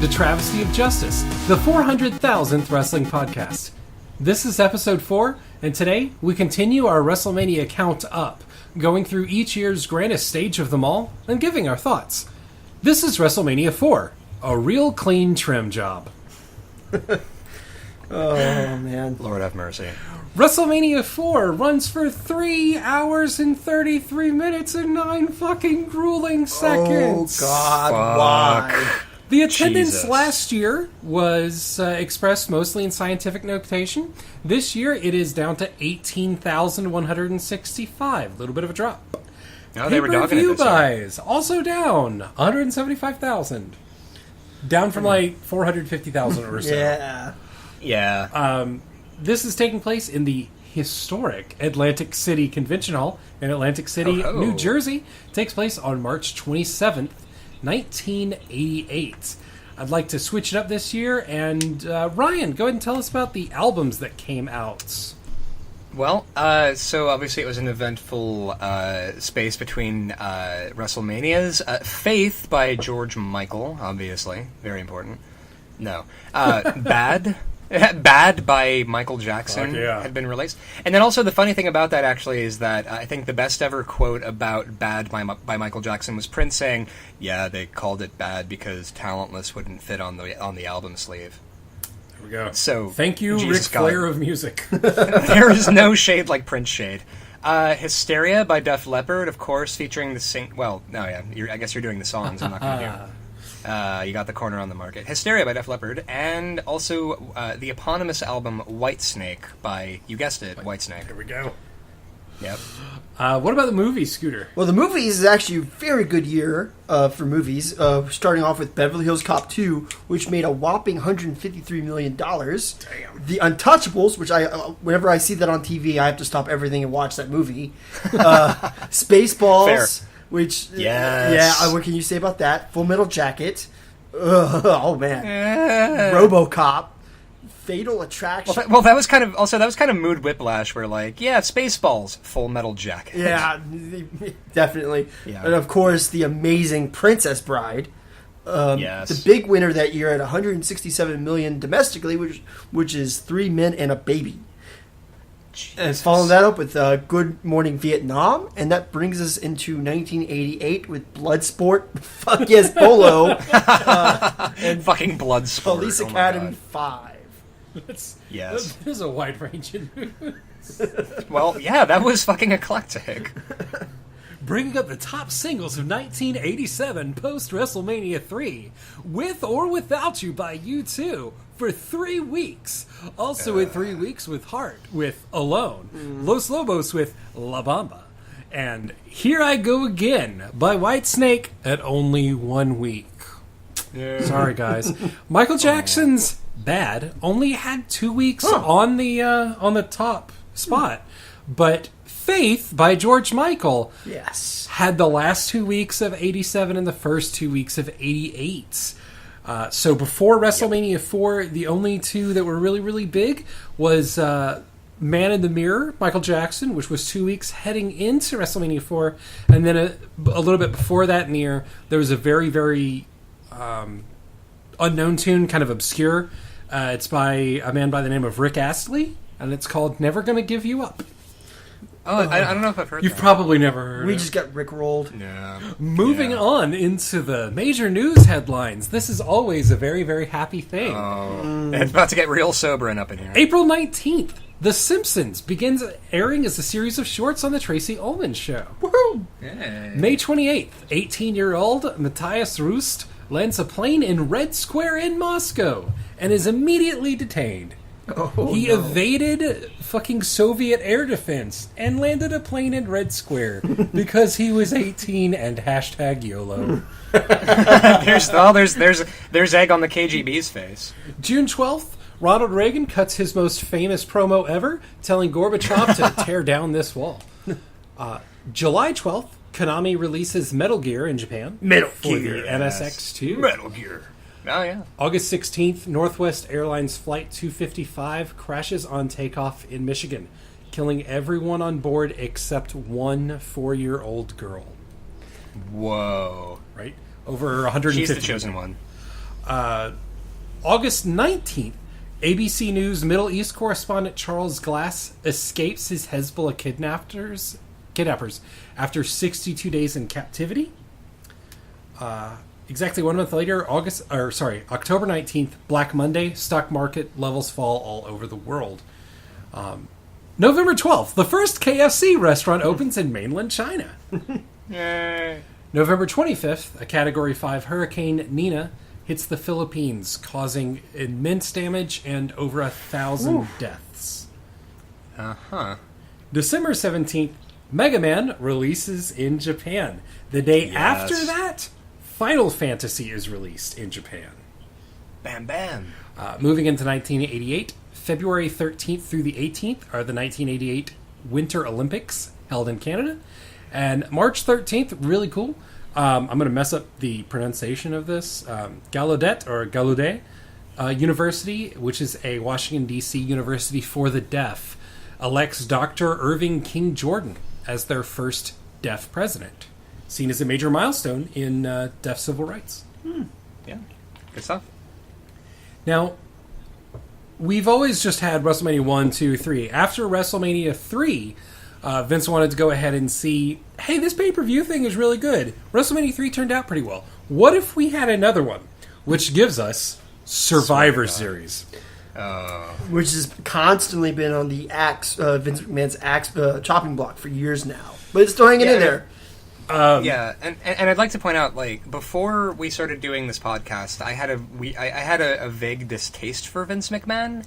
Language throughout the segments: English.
welcome to Travesty of Justice, the 400,000th wrestling podcast. This is episode 4, and today we continue our Wrestlemania count up, going through each year's grandest stage of them all and giving our thoughts. This is Wrestlemania 4, a real clean trim job. Oh, man. Lord have mercy. WrestleMania 4 runs for 3 hours and 33 minutes and 9 fucking grueling seconds. Oh, God, why? The attendance Jesus. last year was expressed mostly in scientific notation. This year, it is down to 18,165. A little bit of a drop. Oh, they were dogging it Pay-per-view this year. buys, also down 175,000. Down from like 450,000 or so. Yeah. Yeah. This is taking place in the historic Atlantic City Convention Hall in Atlantic City, Oh. New Jersey. It takes place on March 27th, 1988. I'd like to switch it up this year, and Ryan, go ahead and tell us about the albums that came out. Well, so obviously it was an eventful space between WrestleManias. Faith by George Michael, obviously. Very important. No. Bad. Bad by Michael Jackson had been released. And then also the funny thing about that actually is that I think the best ever quote about Bad by Michael Jackson was Prince saying, "Yeah, they called it Bad because Talentless wouldn't fit on the album sleeve." There we go. So thank you, Jesus Ric God. Flair of music. There is no shade like Prince shade. Hysteria by Def Leppard, of course, featuring the Well, no, yeah, I guess you're doing the songs. I'm not going to do. You got the corner on the market. Hysteria by Def Leppard, and also the eponymous album Whitesnake by, you guessed it, Whitesnake. There we go. Yep. What about the movie, Scooter? Well, the movies is actually a very good year for movies. Starting off with Beverly Hills Cop 2, which made a whopping $153 million. Damn. The Untouchables, which whenever I see that on TV, I have to stop everything and watch that movie. Spaceballs. Fair. Which, Yes. what can you say about that? Full Metal Jacket. Oh, man. RoboCop. Fatal Attraction. Well, that was kind of mood whiplash. Where like, yeah, Spaceballs, Full Metal Jacket. Yeah, definitely. Yeah. And of course, the amazing Princess Bride. Yes. The big winner that year at $167 million domestically, which is 3 men and a baby. And following that up with Good Morning Vietnam, and that brings us into 1988 with Bloodsport, Fuck Yes Bolo, And fucking Bloodsport. Police Oh my Academy God. 5. Yes. There's a wide range in movies. Well, yeah, that was fucking eclectic. Bringing up the top singles of 1987 post WrestleMania 3, With or Without You by U2 for 3 weeks. Also at 3 weeks with Heart with Alone, Los Lobos with La Bamba, and Here I Go Again by Whitesnake at only 1 week. Yeah. Sorry, guys. Michael Jackson's Bad only had 2 weeks on the top spot, but Faith by George Michael Yes. had the last 2 weeks of 87 and the first 2 weeks of 88. So before WrestleMania 4, the only two that were really, really big was Man in the Mirror, Michael Jackson, which was 2 weeks heading into WrestleMania 4. And then a little bit before that in the year, there was a very, very unknown tune, kind of obscure. It's by a man by the name of Rick Astley, and it's called Never Gonna Give You Up. Oh, I don't know if I've heard You've that. probably never heard We it. just got rickrolled. Yeah. Moving Yeah. on into the major news headlines. This is always a very, very happy thing. It's about to get real sobering up in here. April 19th, The Simpsons begins airing as a series of shorts on The Tracy Ullman Show. Woohoo! Hey. May 28th, 18-year-old Matthias Rust lands a plane in Red Square in Moscow and is immediately detained. He evaded fucking Soviet air defense and landed a plane in Red Square because he was 18 and hashtag YOLO. There's egg on the KGB's face. June 12th, Ronald Reagan cuts his most famous promo ever, telling Gorbachev to tear down this wall. July 12th, Konami releases Metal Gear in Japan. Metal for Gear, the MSX2. Metal Gear. Oh, yeah. August 16th, Northwest Airlines Flight 255 crashes on takeoff in Michigan, killing everyone on board except one 4-year-old girl. Whoa. Right? Over 150. She's the chosen one. August 19th, ABC News Middle East correspondent Charles Glass escapes his Hezbollah kidnappers after 62 days in captivity. Exactly 1 month later, October 19th, Black Monday, stock market levels fall all over the world. November 12th, the first KFC restaurant opens in mainland China. Yay. November 25th, a Category 5 hurricane, Nina, hits the Philippines, causing immense damage and over 1,000 deaths. Uh-huh. December 17th, Mega Man releases in Japan. The day after that, Final Fantasy is released in Japan. Bam, bam. Moving into 1988, February 13th through the 18th are the 1988 Winter Olympics held in Canada. And March 13th, really cool. I'm going to mess up the pronunciation of this. Gallaudet University, which is a Washington, D.C. university for the deaf, elects Dr. Irving King Jordan as their first deaf president, seen as a major milestone in deaf civil rights. Yeah, good stuff. Now, we've always just had WrestleMania 1, 2, 3. After WrestleMania 3, Vince wanted to go ahead and see, hey, this pay-per-view thing is really good. WrestleMania 3 turned out pretty well. What if we had another one, which gives us Survivor Series? Which has constantly been on the Vince McMahon's chopping block for years now. But it's still hanging in there. And I'd like to point out, like, before we started doing this podcast, I had a vague distaste for Vince McMahon,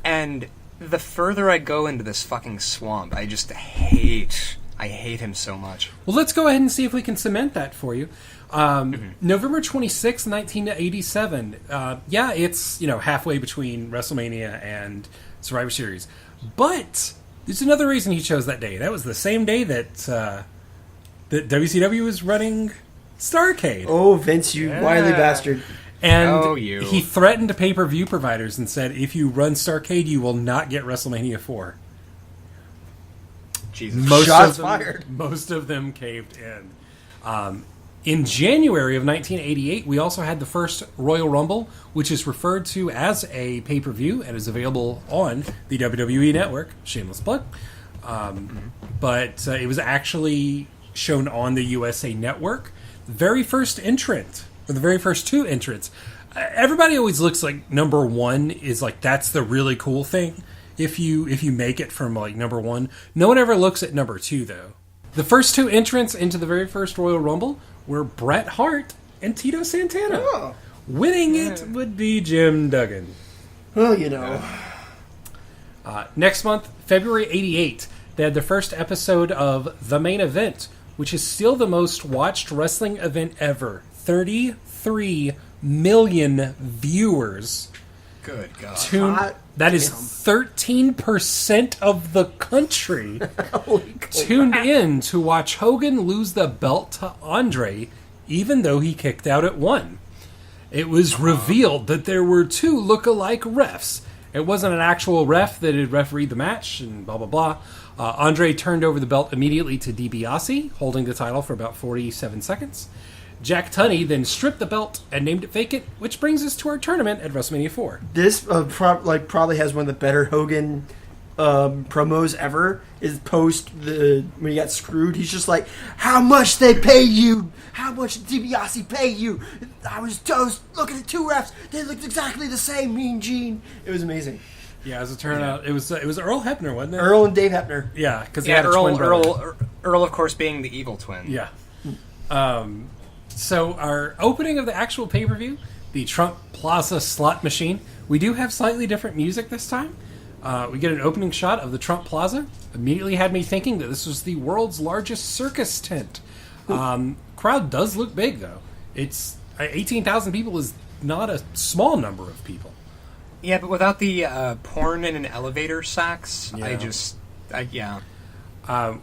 and the further I go into this fucking swamp, I hate him so much. Well, let's go ahead and see if we can cement that for you. November 26th, 1987. It's halfway between WrestleMania and Survivor Series, but there's another reason he chose that day. That was the same day that WCW was running Starrcade. Oh, Vince, you wily bastard. And he threatened to pay-per-view providers and said, if you run Starrcade, you will not get WrestleMania 4. Jesus. Shots fired. Most of them caved in. In January of 1988, we also had the first Royal Rumble, which is referred to as a pay-per-view and is available on the WWE Network. Shameless plug. But it was actually shown on the USA Network. The very first entrant, or the very first two entrants, everybody always looks like number one is like, that's the really cool thing. If you make it from like number one, no one ever looks at number two though. The first two entrants into the very first Royal Rumble were Bret Hart and Tito Santana. Oh. Winning it would be Jim Duggan. Well, Next month, February 88, they had the first episode of The Main Event, which is still the most watched wrestling event ever. 33 million viewers. Good God. That is 13% of the country tuned in to watch Hogan lose the belt to Andre, even though he kicked out at 1. It was revealed that there were 2 look-alike refs. It wasn't an actual ref that had refereed the match and blah, blah, blah. Andre turned over the belt immediately to DiBiase, holding the title for about 47 seconds. Jack Tunney then stripped the belt and named it vacant, which brings us to our tournament at WrestleMania 4. This probably has one of the better Hogan promos ever. Is when he got screwed, he's just like, "How much they pay you? How much did DiBiase pay you? I was toast. Look at the 2 refs; they looked exactly the same." Mean Gene. It was amazing. Yeah, as it turned out, it was Earl Hebner, wasn't it? Earl and Dave Hebner. Yeah, because they had a twin brother. Earl, of course, being the evil twin. Yeah. So our opening of the actual pay-per-view, the Trump Plaza slot machine, we do have slightly different music this time. We get an opening shot of the Trump Plaza. Immediately had me thinking that this was the world's largest circus tent. Crowd does look big, though. It's 18,000 people is not a small number of people. Yeah, but without the porn in an elevator sax, yeah.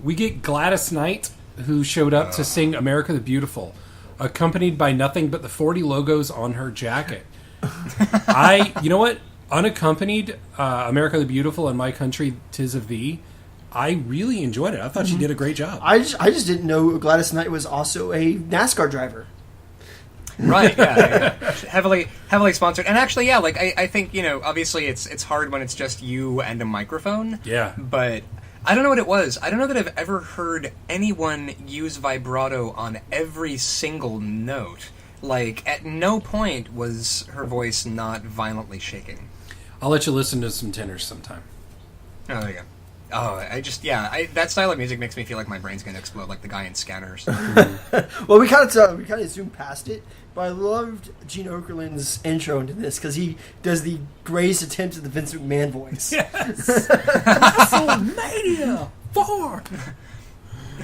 We get Gladys Knight, who showed up to sing America the Beautiful, accompanied by nothing but the 40 logos on her jacket. You know what? Unaccompanied America the Beautiful and My Country 'Tis of Thee, I really enjoyed it. I thought she did a great job. I just didn't know Gladys Knight was also a NASCAR driver. Right, yeah. Heavily sponsored. And actually, yeah, like, I think, obviously it's hard when it's just you and a microphone. Yeah. But I don't know what it was. I don't know that I've ever heard anyone use vibrato on every single note. Like, at no point was her voice not violently shaking. I'll let you listen to some tenors sometime. Oh, there you go. Oh, that style of music makes me feel like my brain's going to explode like the guy in Scanners. Well, we kind of zoomed past it, but I loved Gene Okerlund's intro into this because he does the greatest attempt at the Vince McMahon voice. Yes! WrestleMania 4!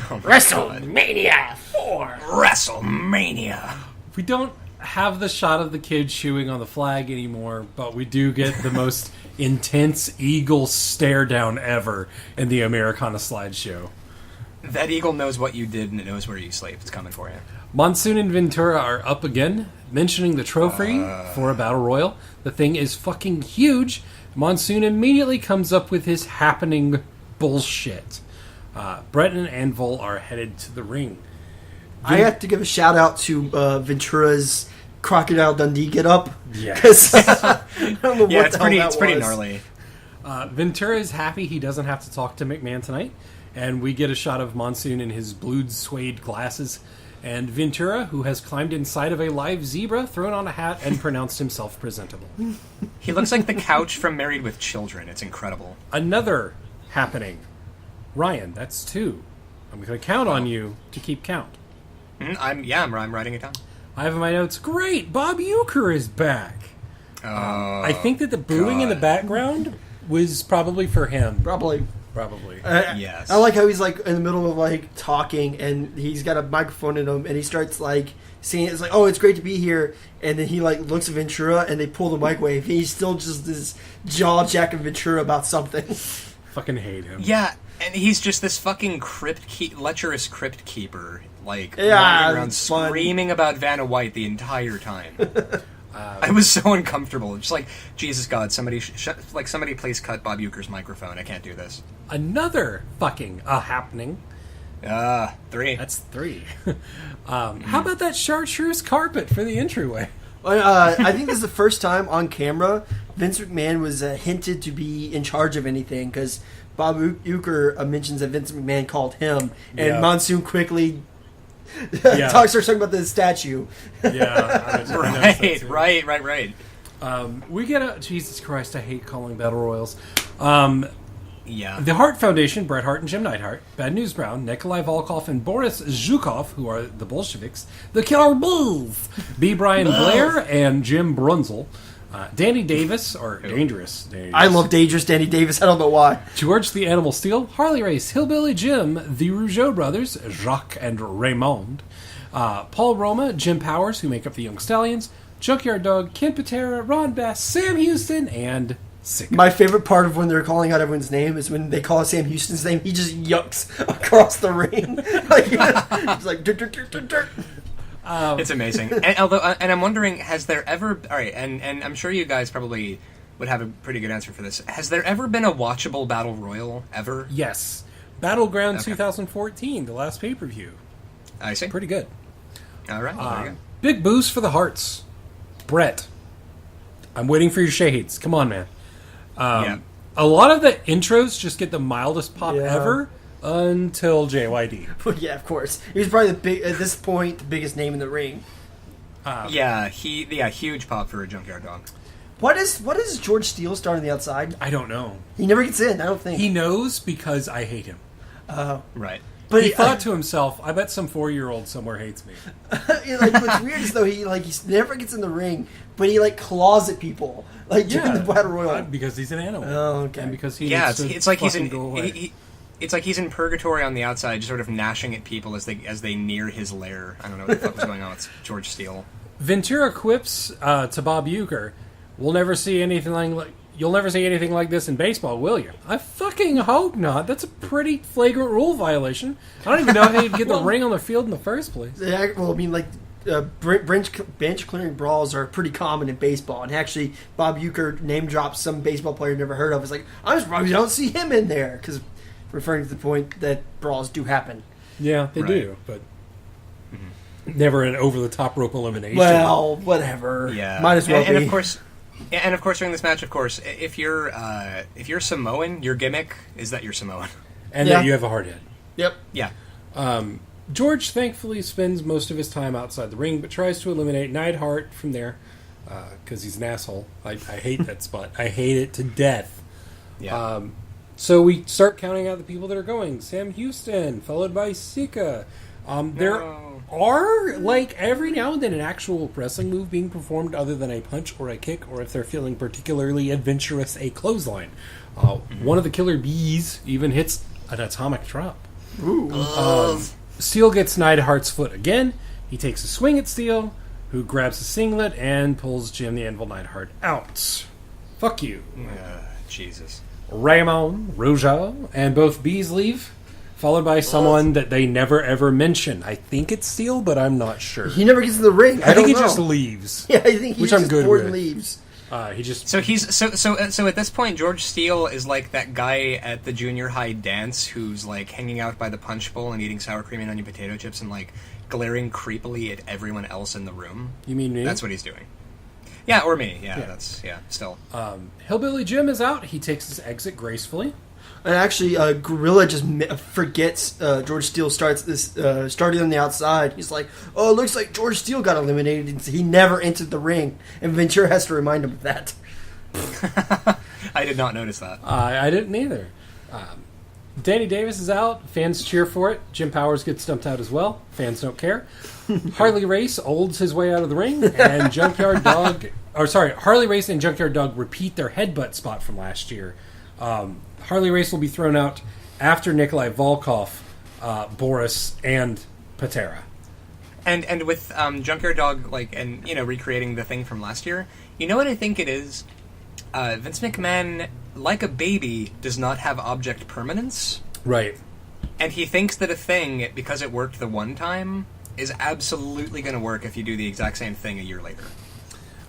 Oh WrestleMania 4! WrestleMania! We don't have the shot of the kid chewing on the flag anymore, but we do get the most intense eagle stare down ever in the Americana slideshow. That eagle knows what you did and it knows where you sleep. It's coming for you. Monsoon and Ventura are up again, mentioning the trophy for a battle royal. The thing is fucking huge. Monsoon immediately comes up with his happening bullshit. Brett and Anvil are headed to the ring. I have to give a shout out to Ventura's Crocodile Dundee get up. Yeah. I don't know what it's the hell that it's pretty was. gnarly. Ventura is happy he doesn't have to talk to McMahon tonight, and we get a shot of Monsoon in his blued suede glasses, and Ventura, who has climbed inside of a live zebra, thrown on a hat, and pronounced himself presentable. He looks like the couch from Married with Children. It's incredible. Another happening. Ryan, that's 2. I'm going to count on you to keep count. I'm writing it down. I have in my notes, great, Bob Uecker is back. I think that the booing in the background was probably for him. Probably. Yes. I like how he's like in the middle of like talking and he's got a microphone in him and he starts like saying it's like, oh, it's great to be here, and then he like looks at Ventura and they pull the mic away and he's still just this jaw jacking Ventura about something. Fucking hate him. Yeah, and he's just this fucking lecherous crypt keeper, like Yeah, wandering around it's fun. screaming about Vanna White the entire time. I was so uncomfortable. Just like, Jesus God, somebody somebody please cut Bob Uecker's microphone. I can't do this. Another fucking happening. 3. That's 3. How about that chartreuse carpet for the entryway? I think this is the first time on camera Vince McMahon was hinted to be in charge of anything because Bob Uecker mentions that Vince McMahon called him, and Yeah. Monsoon quickly Yeah. starts talking about the statue. Yeah. Right. We get a... Jesus Christ, I hate calling battle royals. Yeah. The Hart Foundation, Bret Hart and Jim Neidhart, Bad News Brown, Nikolai Volkov and Boris Zhukov, who are the Bolsheviks, the Killer Bulls, B. Brian Blair and Jim Brunzel, Danny Davis, or Dangerous Danny Davis. I love Dangerous Danny Davis. I don't know why. George the Animal Steel, Harley Race, Hillbilly Jim, the Rougeau brothers, Jacques and Raymond, Paul Roma, Jim Powers, who make up the Young Stallions, Junkyard Dog, Ken Patera, Ron Bass, Sam Houston, and Sick. My favorite part of when they're calling out everyone's name is when they call Sam Houston's name, he just yucks across the ring. It's like dirt, dirt, dirt, dirt, dirt. It's amazing. And I'm wondering, has there ever... All right, and I'm sure you guys probably would have a pretty good answer for this. Has there ever been a watchable battle royal, ever? Yes. Battleground Okay. 2014, the last pay-per-view. I see. Pretty good. All right, well, there you go. Big boost for the Hearts. Brett, I'm waiting for your shades. Come on, man. Yeah. A lot of the intros just get the mildest pop Yeah. ever until JYD. Well, yeah, of course. He was probably at this point the biggest name in the ring. Huge pop for a Junkyard Dog. What is George Steele starting on the outside? I don't know. He never gets in, I don't think. He knows because I hate him. Right. But He thought to himself, I bet some 4-year-old somewhere hates me. what's weird is though he never gets in the ring, but he like claws at people during the battle royal. Because he's an animal. Oh, okay. And because he Yeah, needs to it's like he's fucking in... go away. It's like he's in purgatory on the outside, just sort of gnashing at people as they near his lair. I don't know what the fuck was going on with George Steele. Ventura quips to Bob Uecker, "We'll never see anything like you'll never see anything like this in baseball, will you?" I fucking hope not. That's a pretty flagrant rule violation. I don't even know how they'd get the ring on the field in the first place. Yeah, well, I mean, bench clearing brawls are pretty common in baseball, and actually, Bob Uecker name drops some baseball player you never heard of. It's like, I'm surprised you don't see him in there, because referring to the point that brawls do happen. Yeah, they Right. do. But Never an over-the-top rope elimination. Well, whatever. Yeah, Might as well and be. of course, and of course, during this match, of course, if you're Samoan, your gimmick is that you're Samoan. And that you have a hard head. Yep. Yeah. George thankfully spends most of his time outside the ring, but tries to eliminate Neidhart from there because he's an asshole. I hate that spot. I hate it to death. Yeah. So we start counting out the people that are going. Sam Houston, followed by Sika. There are, like, every now and then an actual wrestling move being performed other than a punch or a kick, or if they're feeling particularly adventurous, a clothesline. One of the Killer Bees even hits an atomic drop. Ooh. Steel gets Neidhart's foot again. He takes a swing at Steel, who grabs the singlet and pulls Jim the Anvil Neidhart out. Fuck you. Jesus. Ramon, Roja, and both Bees leave, followed by someone that they never ever mention. I think it's Steel, but I'm not sure. He never gets in the ring. I think he don't know. just leaves. Yeah, I think he Which just I'm good bored with. and leaves. He just So he's so at this point, George Steele is like that guy at the junior high dance who's like hanging out by the punch bowl and eating sour cream and onion potato chips and like glaring creepily at everyone else in the room. You mean me? That's what he's doing. Yeah, or me. Yeah. Still. Hillbilly Jim is out. He takes his exit gracefully. And actually, Gorilla just forgets George Steele started on the outside. He's like, "Oh, it looks like George Steele got eliminated. And he never entered the ring." And Ventura has to remind him of that. I did not notice that. I didn't either. Danny Davis is out. Fans cheer for it. Jim Powers gets stumped out as well. Fans don't care. Harley Race olds his way out of the ring, and Harley Race and Junkyard Dog repeat their headbutt spot from last year. Harley Race will be thrown out after Nikolai Volkov, Boris, and Patera. And with Junkyard Dog recreating the thing from last year, you know what I think it is? Vince McMahon, like a baby, does not have object permanence. Right. And he thinks that a thing, because it worked the one time, is absolutely going to work if you do the exact same thing a year later.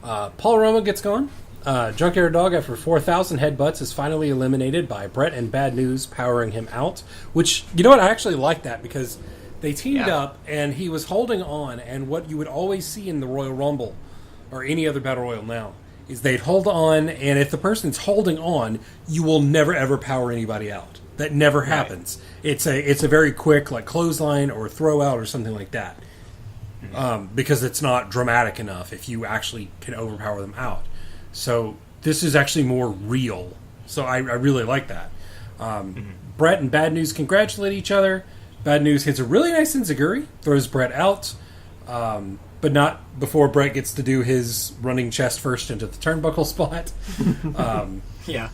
Paul Roma gets gone. Junkyard Dog, after 4,000 headbutts, is finally eliminated by Brett and Bad News powering him out. Which, you know what, I actually like that because they teamed up and he was holding on, and what you would always see in the Royal Rumble, or any other Battle Royal now, is they'd hold on, and if the person's holding on, you will never ever power anybody out. That never happens. It's a very quick, like, clothesline or throw out or something like that. Because it's not dramatic enough if you actually can overpower them out. So this is actually more real. So I really like that. Brett and Bad News congratulate each other. Bad News hits a really nice enziguri, throws Brett out, but not before Brett gets to do his running chest first into the turnbuckle spot. Yeah.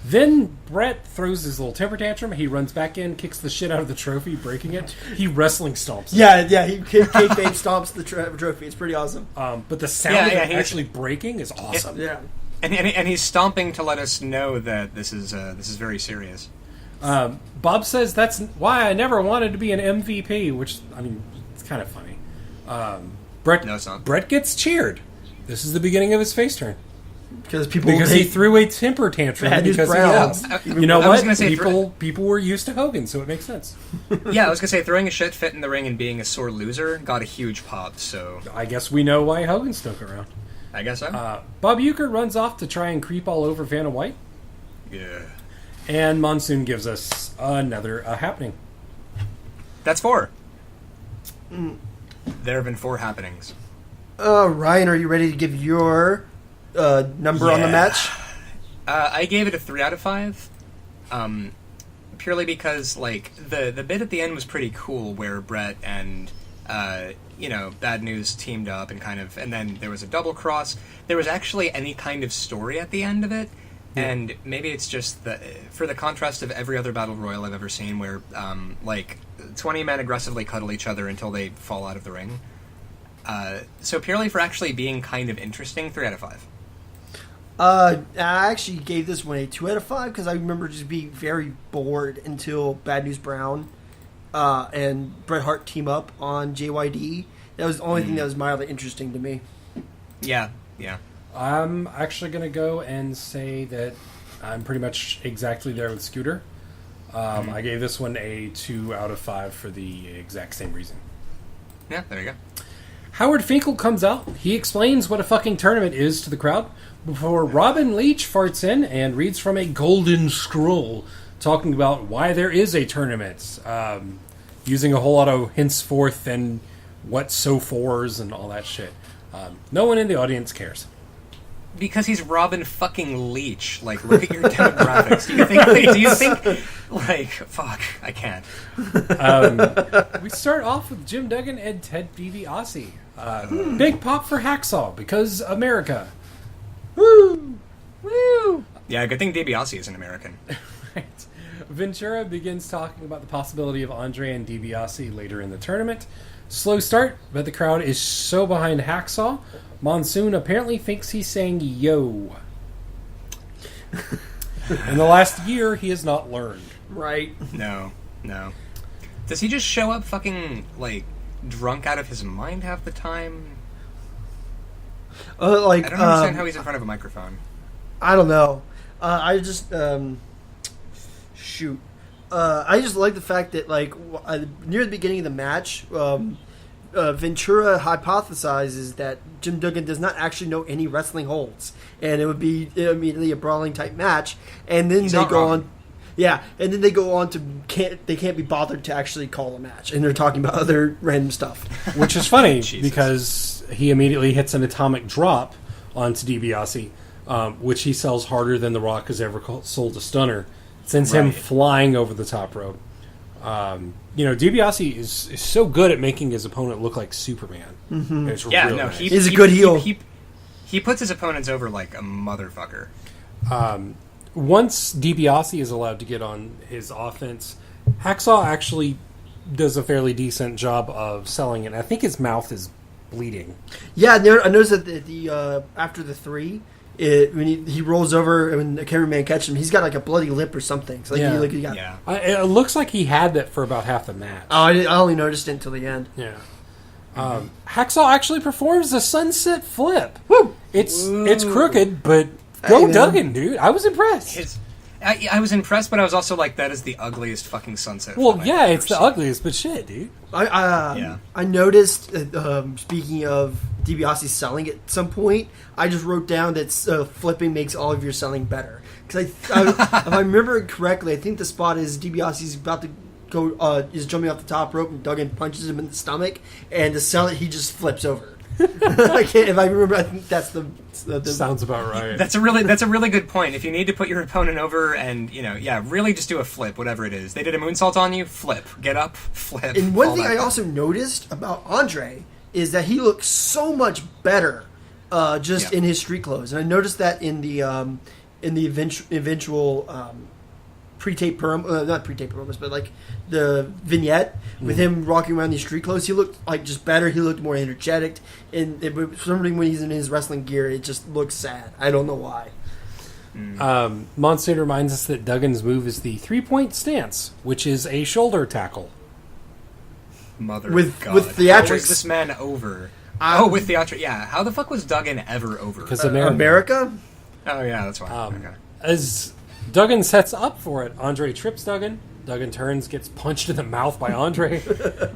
Then Brett throws his little temper tantrum. He runs back in, kicks the shit out of the trophy, breaking it. He wrestling stomps it. Yeah, he kayfabe stomps the trophy. It's pretty awesome. But the sound of it actually breaking is awesome. Yeah. And he's stomping to let us know that this is very serious. Bob says that's why I never wanted to be an MVP, which, I mean, it's kind of funny. No, it's not. Brett gets cheered. This is the beginning of his face turn. Because he threw a temper tantrum because you know what? People were used to Hogan, so it makes sense. Yeah, I was gonna say throwing a shit fit in the ring and being a sore loser got a huge pop. So I guess we know why Hogan stuck around. I guess so. Bob Uecker runs off to try and creep all over Vanna White. Yeah. And Monsoon gives us another happening. That's 4. There have been 4 happenings. Ryan, are you ready to give your number on the match? I gave it a 3 out of 5. Purely because, like, the bit at the end was pretty cool where Brett and, Bad News teamed up and then there was a double cross. There was actually any kind of story at the end of it. Yeah. And maybe it's just for the contrast of every other Battle Royal I've ever seen where, 20 men aggressively cuddle each other until they fall out of the ring. So purely for actually being kind of interesting, 3 out of 5. I actually gave this one a 2 out of 5 because I remember just being very bored until Bad News Brown and Bret Hart team up on JYD. That was the only thing that was mildly interesting to me. Yeah. I'm actually going to go and say that I'm pretty much exactly there with Scooter. I gave this one a 2 out of 5 for the exact same reason. Yeah, there you go. Howard Finkel comes out. He explains what a fucking tournament is to the crowd before Robin Leach farts in and reads from a golden scroll talking about why there is a tournament, using a whole lot of henceforth and what so fors and all that shit. No one in the audience cares. Because he's Robin fucking Leach. Like, look at your demographics. Do you think, like, fuck, I can't. We start off with Jim Duggan and Ted DiBiase. Big pop for Hacksaw because America. Woo! Woo! Yeah, good thing DiBiase is an American. Right. Ventura begins talking about the possibility of Andre and DiBiase later in the tournament. Slow start, but the crowd is so behind Hacksaw. Monsoon apparently thinks he's saying yo. In the last year, he has not learned. Right. No. Does he just show up fucking, like, drunk out of his mind half the time? I don't understand how he's in front of a microphone. I don't know. I just shoot. I just like the fact that, like, near the beginning of the match, Ventura hypothesizes that Jim Duggan does not actually know any wrestling holds, and it would be immediately a brawling type match. And then they go on, and then they go on to they can't be bothered to actually call a match, and they're talking about other random stuff, which is funny because he immediately hits an atomic drop onto DiBiase, which he sells harder than The Rock has ever sold a stunner. Sends him flying over the top rope. DiBiase is so good at making his opponent look like Superman. Mm-hmm. It's nice. He's a good heel. He puts his opponents over like a motherfucker. Once DiBiase is allowed to get on his offense, Hacksaw actually does a fairly decent job of selling it. I think his mouth is bleeding. Yeah, I noticed that the after the three, when he rolls over and when the cameraman catches him, he's got like a bloody lip or something. So it looks like he had that for about half the match. Oh, I only noticed it until the end. Yeah. Hacksaw actually performs a sunset flip. Woo! It's crooked, but go Duggan, dude. I was impressed. I was impressed, but I was also like, that is the ugliest fucking sunset flip. Well, yeah, it's the ugliest, but shit, dude. I noticed, speaking of DiBiase selling at some point, I just wrote down that flipping makes all of your selling better. Because if I remember it correctly, I think the spot is DiBiase's about to go, is jumping off the top rope and Duggan punches him in the stomach, and to sell it, he just flips over. If I remember, I think that's the sounds about right. That's a really good point. If you need to put your opponent over, and really just do a flip, whatever it is. They did a moonsault on you, flip, get up, flip. And one thing I also noticed about Andre is that he looks so much better in his street clothes, and I noticed that in the eventual pre-tape not pre-tape promos, but like the vignette with him walking around these street clothes, he looked like just better. He looked more energetic, and for some reason when he's in his wrestling gear, it just looks sad. I don't know why. Monsoon reminds us that Duggan's move is the 3-point stance, which is a shoulder tackle. With theatrics. How was this man over? With theatrics. Yeah, how the fuck was Duggan ever over? Because America? Oh yeah, that's why. As Duggan sets up for it, Andre trips Duggan. Duggan turns, gets punched in the mouth by Andre.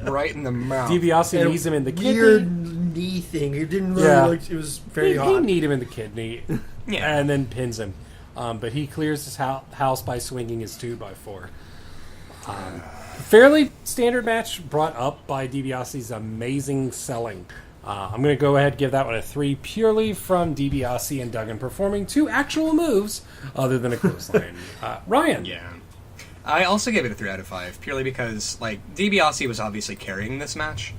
Right in the mouth. DiBiase knees him in the kidney. Weird knee thing. It didn't really it was very odd. He kneed him in the kidney and then pins him. But he clears his house by swinging his 2x4. Fairly standard match brought up by DiBiase's amazing selling. I'm going to go ahead and give that one a 3 purely from DiBiase and Duggan performing 2 actual moves other than a clothesline. Ryan. Yeah. I also gave it a 3 out of 5 purely because, like, DiBiase was obviously carrying this match.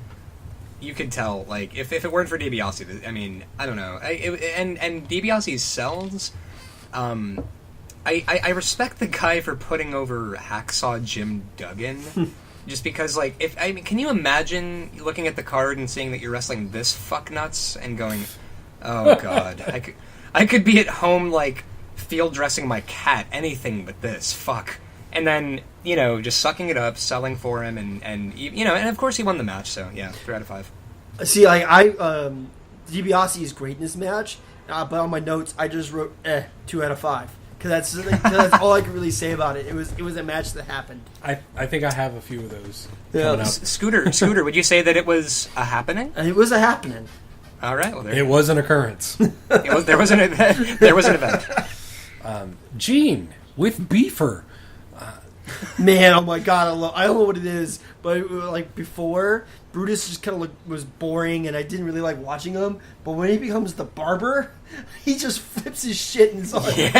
You could tell, like, if it weren't for DiBiase, I mean, I don't know. And DiBiase's sells, I respect the guy for putting over Hacksaw Jim Duggan. Just because, like, can you imagine looking at the card and seeing that you're wrestling this fucknuts and going, oh god, I could be at home, like, field dressing my cat, anything but this, fuck. And then, just sucking it up, selling for him, and of course he won the match, so yeah, 3 out of 5. See, like, DiBiase is great in this match, but on my notes, I just wrote, 2 out of 5. Because that's all I can really say about it. It was a match that happened. I think I have a few of those Yeah. coming up. Scooter, would you say that it was a happening? And it was a happening. All right, well, It was an occurrence. there was an event. There was an event. Gene with Beefer. Man, oh my god, I don't know what it is, but like before, Brutus just kind of was boring, and I didn't really like watching him. But when he becomes the barber, he just flips his shit, and it's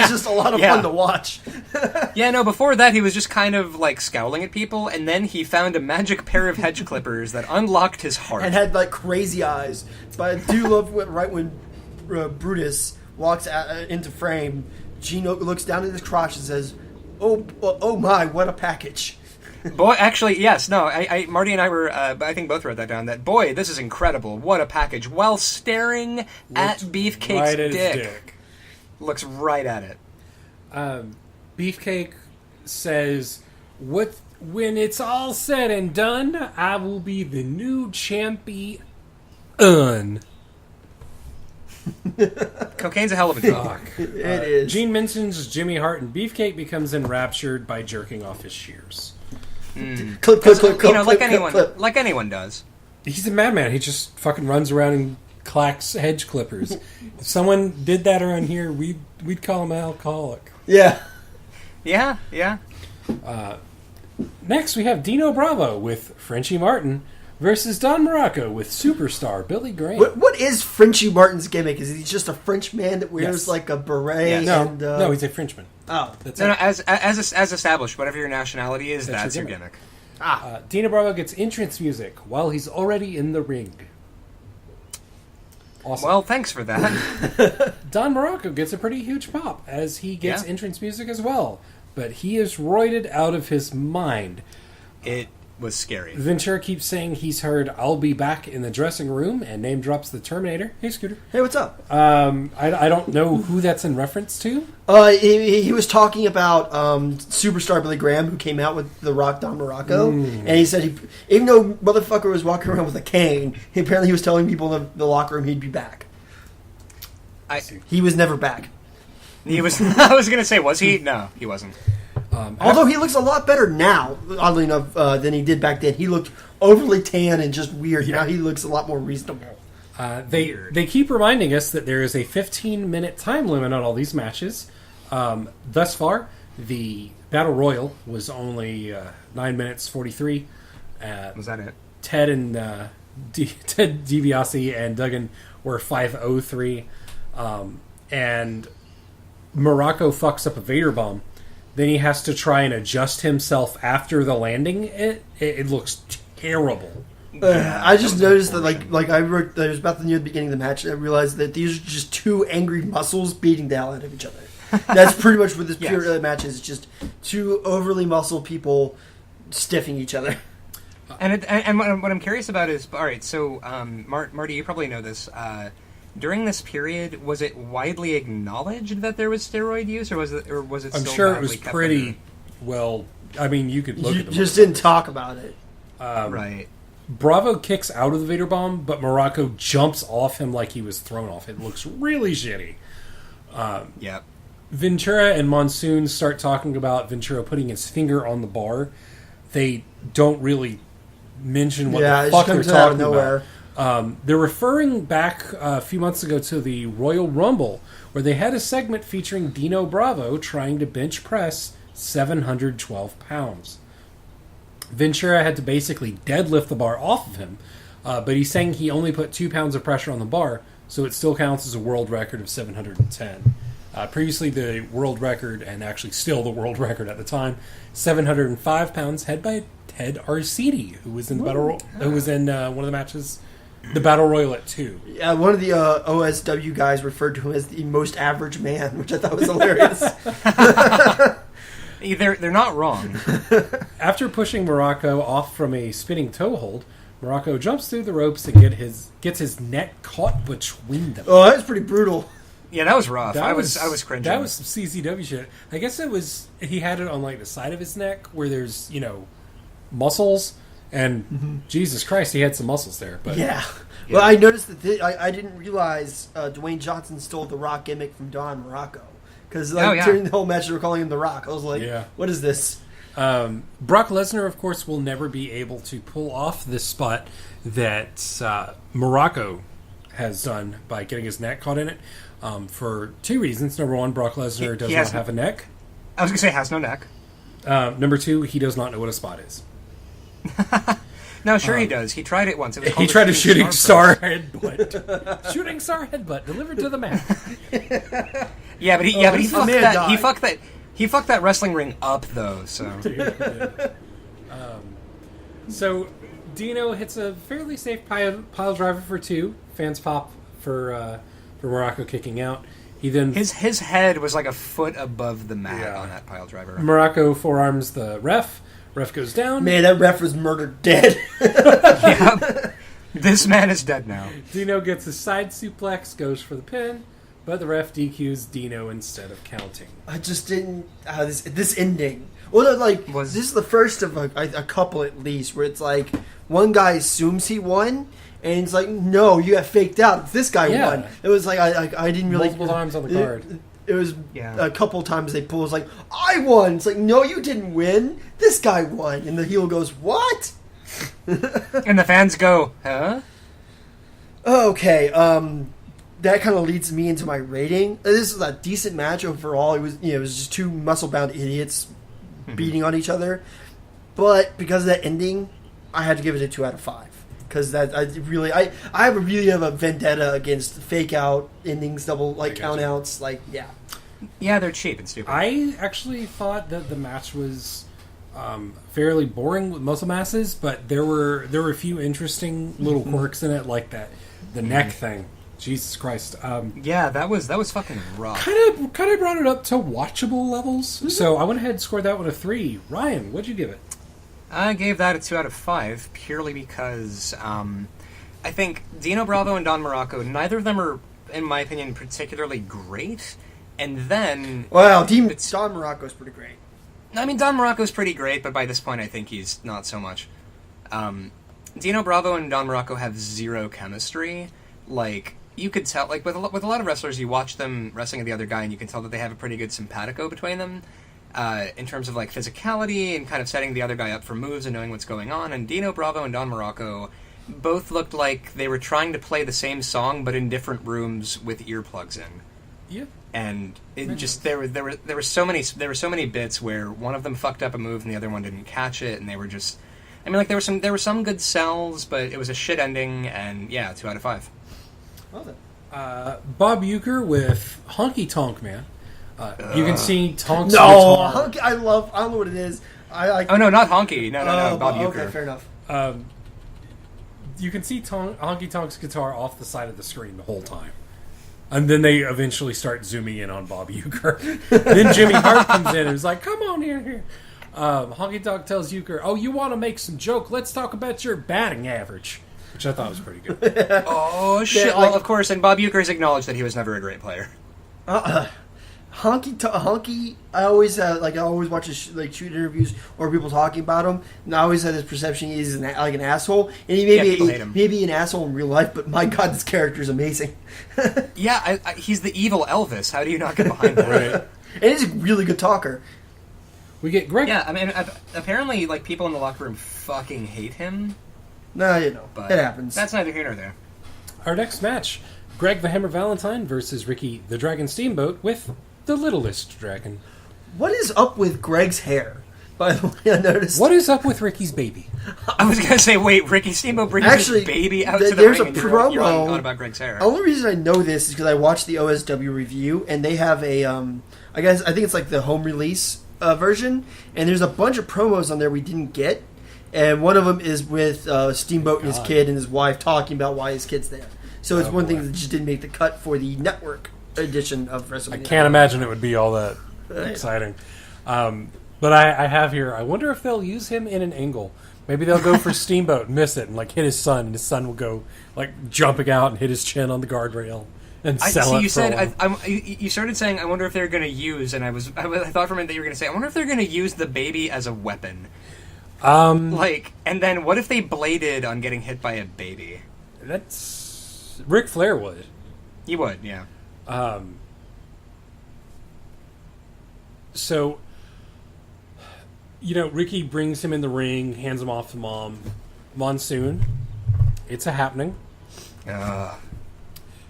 just a lot of fun to watch. Yeah, no, before that, he was just kind of like scowling at people, and then he found a magic pair of hedge clippers that unlocked his heart. And had like crazy eyes. But I do love right when Brutus walks into frame, Gino looks down at his crotch and says, "Oh my, what a package!" Boy, actually, yes, no. Marty and I were, I think both wrote that down. That boy, this is incredible. What a package! While staring at Beefcake's right at his dick, looks right at it. Beefcake says, when it's all said and done, I will be the new champion." Cocaine's a hell of a drug. It is. Gene mentions Jimmy Hart, and Beefcake becomes enraptured by jerking off his shears. Clip, Like anyone does. He's a madman. He just fucking runs around and clacks hedge clippers. If someone did that around here, we'd call him an alcoholic. Yeah. Yeah. Next, we have Dino Bravo with Frenchie Martin versus Don Morocco with superstar Billy Graham. What is Frenchie Martin's gimmick? Is he just a French man that wears Yes. like a beret? No, and, no, he's a Frenchman. Oh. That's No, it. as established, whatever your nationality is, that's your gimmick. Dino Bravo gets entrance music while he's already in the ring. Awesome. Well, thanks for that. Don Morocco gets a pretty huge pop as he gets Yeah. entrance music as well, but he is roided out of his mind. It was scary. Ventura keeps saying he's heard "I'll be back" in the dressing room and name drops the Terminator. Hey, Scooter. Hey, what's up? I don't know who that's in reference to. He was talking about superstar Billy Graham, who came out with The Rock Don Morocco, and he said even though motherfucker was walking around with a cane, apparently he was telling people in the locker room he'd be back. He was never back. He was. I was gonna say, was he? No, he wasn't. Although he looks a lot better now, oddly enough, than he did back then. He looked overly tan and just weird. Now he looks a lot more reasonable. They keep reminding us that there is a 15-minute time limit on all these matches. Thus far, the Battle Royal was only 9 minutes 43. Was that it? Ted and Ted DiBiase and Duggan were 5:03, and Morocco fucks up a Vader bomb. Then he has to try and adjust himself after the landing. It looks terrible. I just noticed that, like I wrote, that it was about near the beginning of the match, and I realized that these are just two angry muscles beating the hell out of each other. That's pretty much what this pure match is. Just two overly muscled people stiffing each other. And what I'm curious about is, all right, so Marty, you probably know this. During this period, was it widely acknowledged that there was steroid use, or was it I'm still sure it was badly kept pretty under? well. I mean, you could look You at the just didn't talk about it. Right. Bravo kicks out of the Vader bomb, but Morocco jumps off him like he was thrown off. It looks really shitty. Yep. Ventura and Monsoon start talking about Ventura putting his finger on the bar. They don't really mention what the it fuck just they're comes out of talking nowhere. about. They're referring back a few months ago to the Royal Rumble, where they had a segment featuring Dino Bravo trying to bench press 712 pounds. Ventura had to basically deadlift the bar off of him, but he's saying he only put 2 pounds of pressure on the bar, so it still counts as a world record of 710. Previously, the world record, and actually still the world record at the time, 705 pounds, held by Ted Arcidi, who was in the one of the matches, the Battle Royal at 2. Yeah, one of the OSW guys referred to him as the most average man, which I thought was hilarious. They're not wrong. After pushing Morocco off from a spinning toe hold, Morocco jumps through the ropes and gets his neck caught between them. Oh, that was pretty brutal. Yeah, that was rough. That I was cringing. That was some CZW shit. I guess he had it on like the side of his neck where there's, muscles, and Jesus Christ, he had some muscles there. But Yeah. Well, I noticed that I didn't realize Dwayne Johnson stole the Rock gimmick from Don Morocco. Because Oh, yeah. during the whole match, they were calling him The Rock. I was like, Yeah. what is this? Brock Lesnar, of course, will never be able to pull off this spot that Morocco has done by getting his neck caught in it for two reasons. Number one, Brock Lesnar does not have a neck. I was going to say, has no neck. Number two, he does not know what a spot is. No, sure he does. He tried it once. It was He called tried the a shooting star star headbutt. Shooting star headbutt delivered to the mat. Yeah, but he fucked man that. died. He fucked that wrestling ring up though. So So Dino hits a fairly safe pile driver for two. Fans pop for Morocco kicking out. He then his head was like a foot above the mat Yeah. on that pile driver. Morocco forearms the ref. Ref goes down. Man, that ref was murdered dead. Yeah. This man is dead now. Dino gets a side suplex, goes for the pin, but the ref DQs Dino instead of counting. I just didn't. This ending. Well, like, Was- this is the first of a couple at least where it's like one guy assumes he won, and it's like, no, you got faked out. This guy Yeah. won. It was like I didn't really Multiple times on the card. It was Yeah. a couple times they pull. It's like, I won. It's like, no, you didn't win. This guy won, and the heel goes, what? And the fans go, huh? Okay, that kind of leads me into my rating. This is a decent match overall. It was, it was just two muscle-bound idiots beating on each other. But because of that ending, I had to give it a 2 out of 5. Because that I really have a vendetta against fake out endings, double count outs. Like, yeah, Yeah, they're cheap and stupid. I actually thought that the match was fairly boring with muscle masses, but there were a few interesting little quirks in it, like the neck thing. Jesus Christ! Yeah, that was fucking rough. Kind of brought it up to watchable levels. So I went ahead and scored that one a 3. Ryan, what'd you give it? I gave that a 2 out of 5 purely because I think Dino Bravo and Don Morocco, neither of them are, in my opinion, particularly great. And then, wow, Don Morocco's pretty great. I mean, Don Morocco's pretty great, but by this point, I think he's not so much. Dino Bravo and Don Morocco have zero chemistry. Like, you could tell, like with a lot of wrestlers, you watch them wrestling the other guy, and you can tell that they have a pretty good simpatico between them. In terms of like physicality and kind of setting the other guy up for moves and knowing what's going on. And Dino Bravo and Don Morocco both looked like they were trying to play the same song but in different rooms with earplugs in. Yeah. And it just there were so many bits where one of them fucked up a move and the other one didn't catch it, and they were just, I mean, like there were some good sells, but it was a shit ending, and yeah, 2 out of 5. Well then. Bob Uecker with Honky Tonk Man. You can see Tonk's No, guitar. I don't know what it is. I like. Oh no, not Honky. No, Bob Uecker. Okay, fair enough. You can see Honky Tonk's guitar off the side of the screen the whole time. And then they eventually start zooming in on Bob Uecker. Then Jimmy Hart comes in and is like, come on here. Honky Tonk tells Uecker, oh, you want to make some joke? Let's talk about your batting average. Which I thought was pretty good. Oh shit! Yeah, Well, of course, and Bob Uecker has acknowledged that he was never a great player. Honky. I always watch his shoot interviews or people talking about him, and I always had this perception he's an asshole, and he people hate him. may be an asshole in real life, but my God, this character is amazing. Yeah, he's the evil Elvis. How do you not get behind that? Right. And he's a really good talker. We get Greg. Yeah, I mean, apparently, like people in the locker room fucking hate him. No, But it happens. That's neither here nor there. Our next match, Greg the Hammer Valentine versus Ricky the Dragon Steamboat with the Littlest Dragon. What is up with Greg's hair? By the way, I noticed. What is up with Ricky's baby? I was gonna say, wait, Ricky Steamboat brings Actually, his baby out to the there's ring, a and you're promo. on about Greg's hair. The only reason I know this is because I watched the OSW review, and they have a, I think it's like the home release version, and there's a bunch of promos on there we didn't get, and one of them is with Steamboat and his kid and his wife talking about why his kid's there. So it's one thing that just didn't make the cut for the network edition of WrestleMania. I can't imagine it would be all that exciting. But I have here, I wonder if they'll use him in an angle. Maybe they'll go for Steamboat and miss it and like hit his son, and his son will go like jumping out and hit his chin on the guardrail and sell it. You for a said while. you started saying, "I wonder if they're going to use," and I thought for a minute that you were going to say, "I wonder if they're going to use the baby as a weapon." And then what if they bladed on getting hit by a baby? That's Ric Flair would. You would, yeah. So, Ricky brings him in the ring, hands him off to Mom. Monsoon. It's a happening.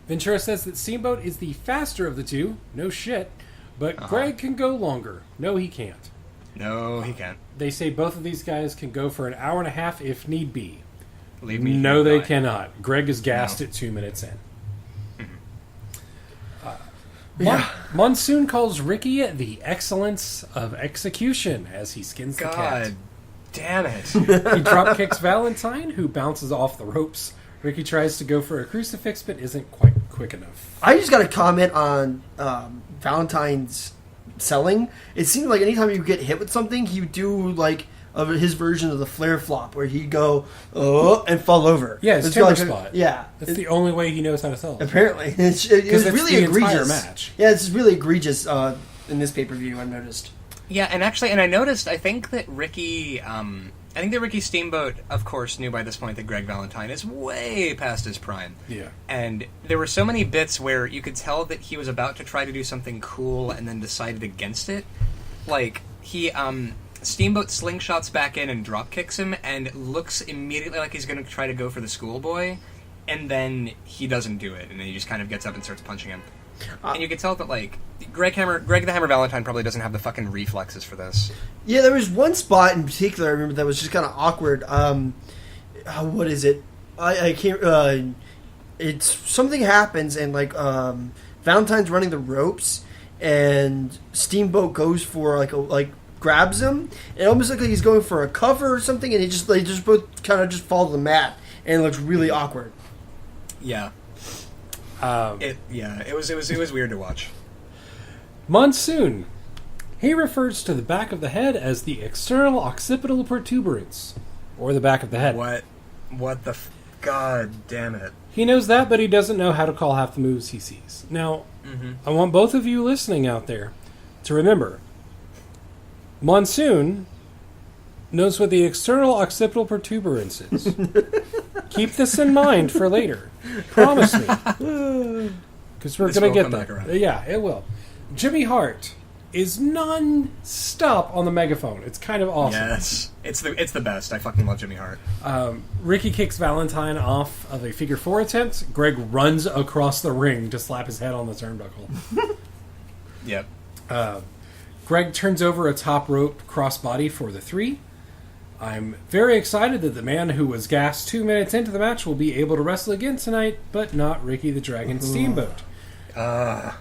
Ventura says that Steamboat is the faster of the two. No shit. But Greg can go longer. No, he can't. No, he can't. They say both of these guys can go for an hour and a half if need be. Leave me No, they cannot. Greg is gassed at 2 minutes in. Monsoon calls Ricky the excellence of execution as he skins the cat. God damn it. He drop kicks Valentine, who bounces off the ropes. Ricky tries to go for a crucifix, but isn't quite quick enough. I just got a comment on Valentine's selling. It seems like anytime you get hit with something, he would do like his version of the flare flop, where he'd go and fall over. Yeah, it's timber spot. Yeah, that's the only way he knows how to sell it. Apparently, it was really the egregious. Entire match. Yeah, it's really egregious in this pay-per-view. I noticed. Yeah, and I noticed. I think that Ricky Steamboat, of course, knew by this point that Greg Valentine is way past his prime. Yeah, and there were so many bits where you could tell that he was about to try to do something cool and then decided against it. Like he Steamboat slingshots back in and drop kicks him and looks immediately like he's going to try to go for the schoolboy, and then he doesn't do it, and then he just kind of gets up and starts punching him. And you can tell that, like, Greg the Hammer Valentine probably doesn't have the fucking reflexes for this. Yeah, there was one spot in particular I remember that was just kind of awkward. What is it? I can't... it's something happens, and, like, Valentine's running the ropes, and Steamboat goes for, grabs him. It almost looks like he's going for a cover or something, and they just both kind of just fall to the mat, and it looks really awkward. Yeah. It was weird to watch. Monsoon. He refers to the back of the head as the external occipital protuberance, or the back of the head. What the God damn it. He knows that, but he doesn't know how to call half the moves he sees. Now, I want both of you listening out there to remember, Monsoon knows what the external occipital protuberance is. Keep this in mind for later. Promise me. Because we're going to get there. Yeah, it will. Jimmy Hart is non-stop on the megaphone. It's kind of awesome. Yes. It's the best. I fucking love Jimmy Hart. Ricky kicks Valentine off of a figure four attempt. Greg runs across the ring to slap his head on the turnbuckle. Yep. Greg turns over a top rope crossbody for the 3. I'm very excited that the man who was gassed 2 minutes into the match will be able to wrestle again tonight, but not Ricky the Dragon Steamboat.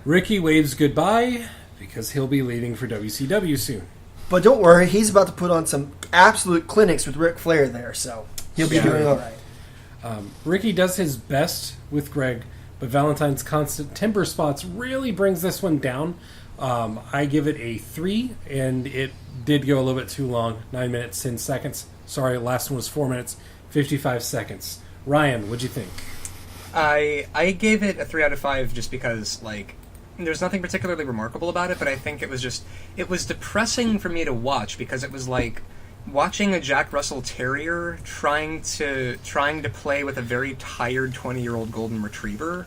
Ricky waves goodbye because he'll be leaving for WCW soon. But don't worry, he's about to put on some absolute clinics with Ric Flair there, so he'll be doing all right. Ricky does his best with Greg, but Valentine's constant timber spots really brings this one down. I give it a 3, and it did go a little bit too long. 9 minutes, 10 seconds. Sorry, last one was 4 minutes, 55 seconds. Ryan, what'd you think? I gave it a 3 out of 5 just because, like, there's nothing particularly remarkable about it, but I think it was depressing for me to watch because it was like watching a Jack Russell Terrier trying to play with a very tired 20-year-old golden retriever.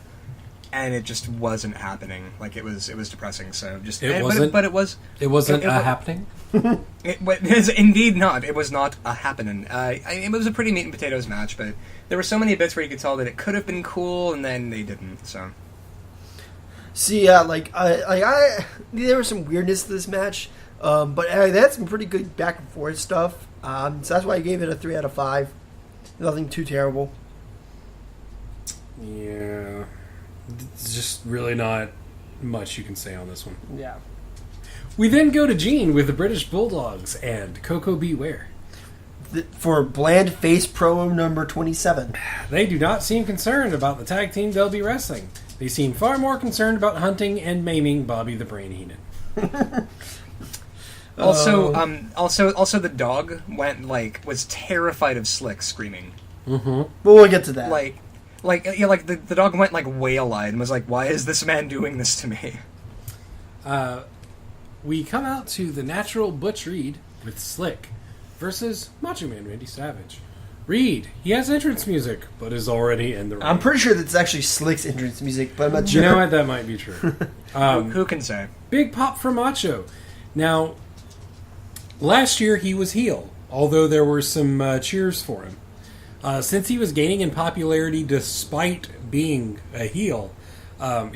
And it just wasn't happening. Like it was depressing. So just it wasn't. But it was. It wasn't happening. It is indeed not. It was not a happening. It was a pretty meat and potatoes match, but there were so many bits where you could tell that it could have been cool, and then they didn't. So. See, there was some weirdness to this match, but they had some pretty good back and forth stuff. So that's why I gave it a 3 out of 5. Nothing too terrible. Yeah. It's just really not much you can say on this one. Yeah. We then go to Gene with the British Bulldogs and Coco Beware. For Bland Face Pro number 27. They do not seem concerned about the tag team they'll be wrestling. They seem far more concerned about hunting and maiming Bobby the Brain Heenan. Also, the dog was terrified of Slick screaming. Mm-hmm. But we'll get to that. The dog went whale-eyed and was like, "Why is this man doing this to me?" We come out to the natural Butch Reed with Slick versus Macho Man Randy Savage. Reed, he has entrance music, but is already in the ring. I'm pretty sure that's actually Slick's entrance music, but I'm not sure. You know what? That might be true. Who can say? Big pop for Macho. Now, last year he was heel, although there were some cheers for him. Since he was gaining in popularity despite being a heel,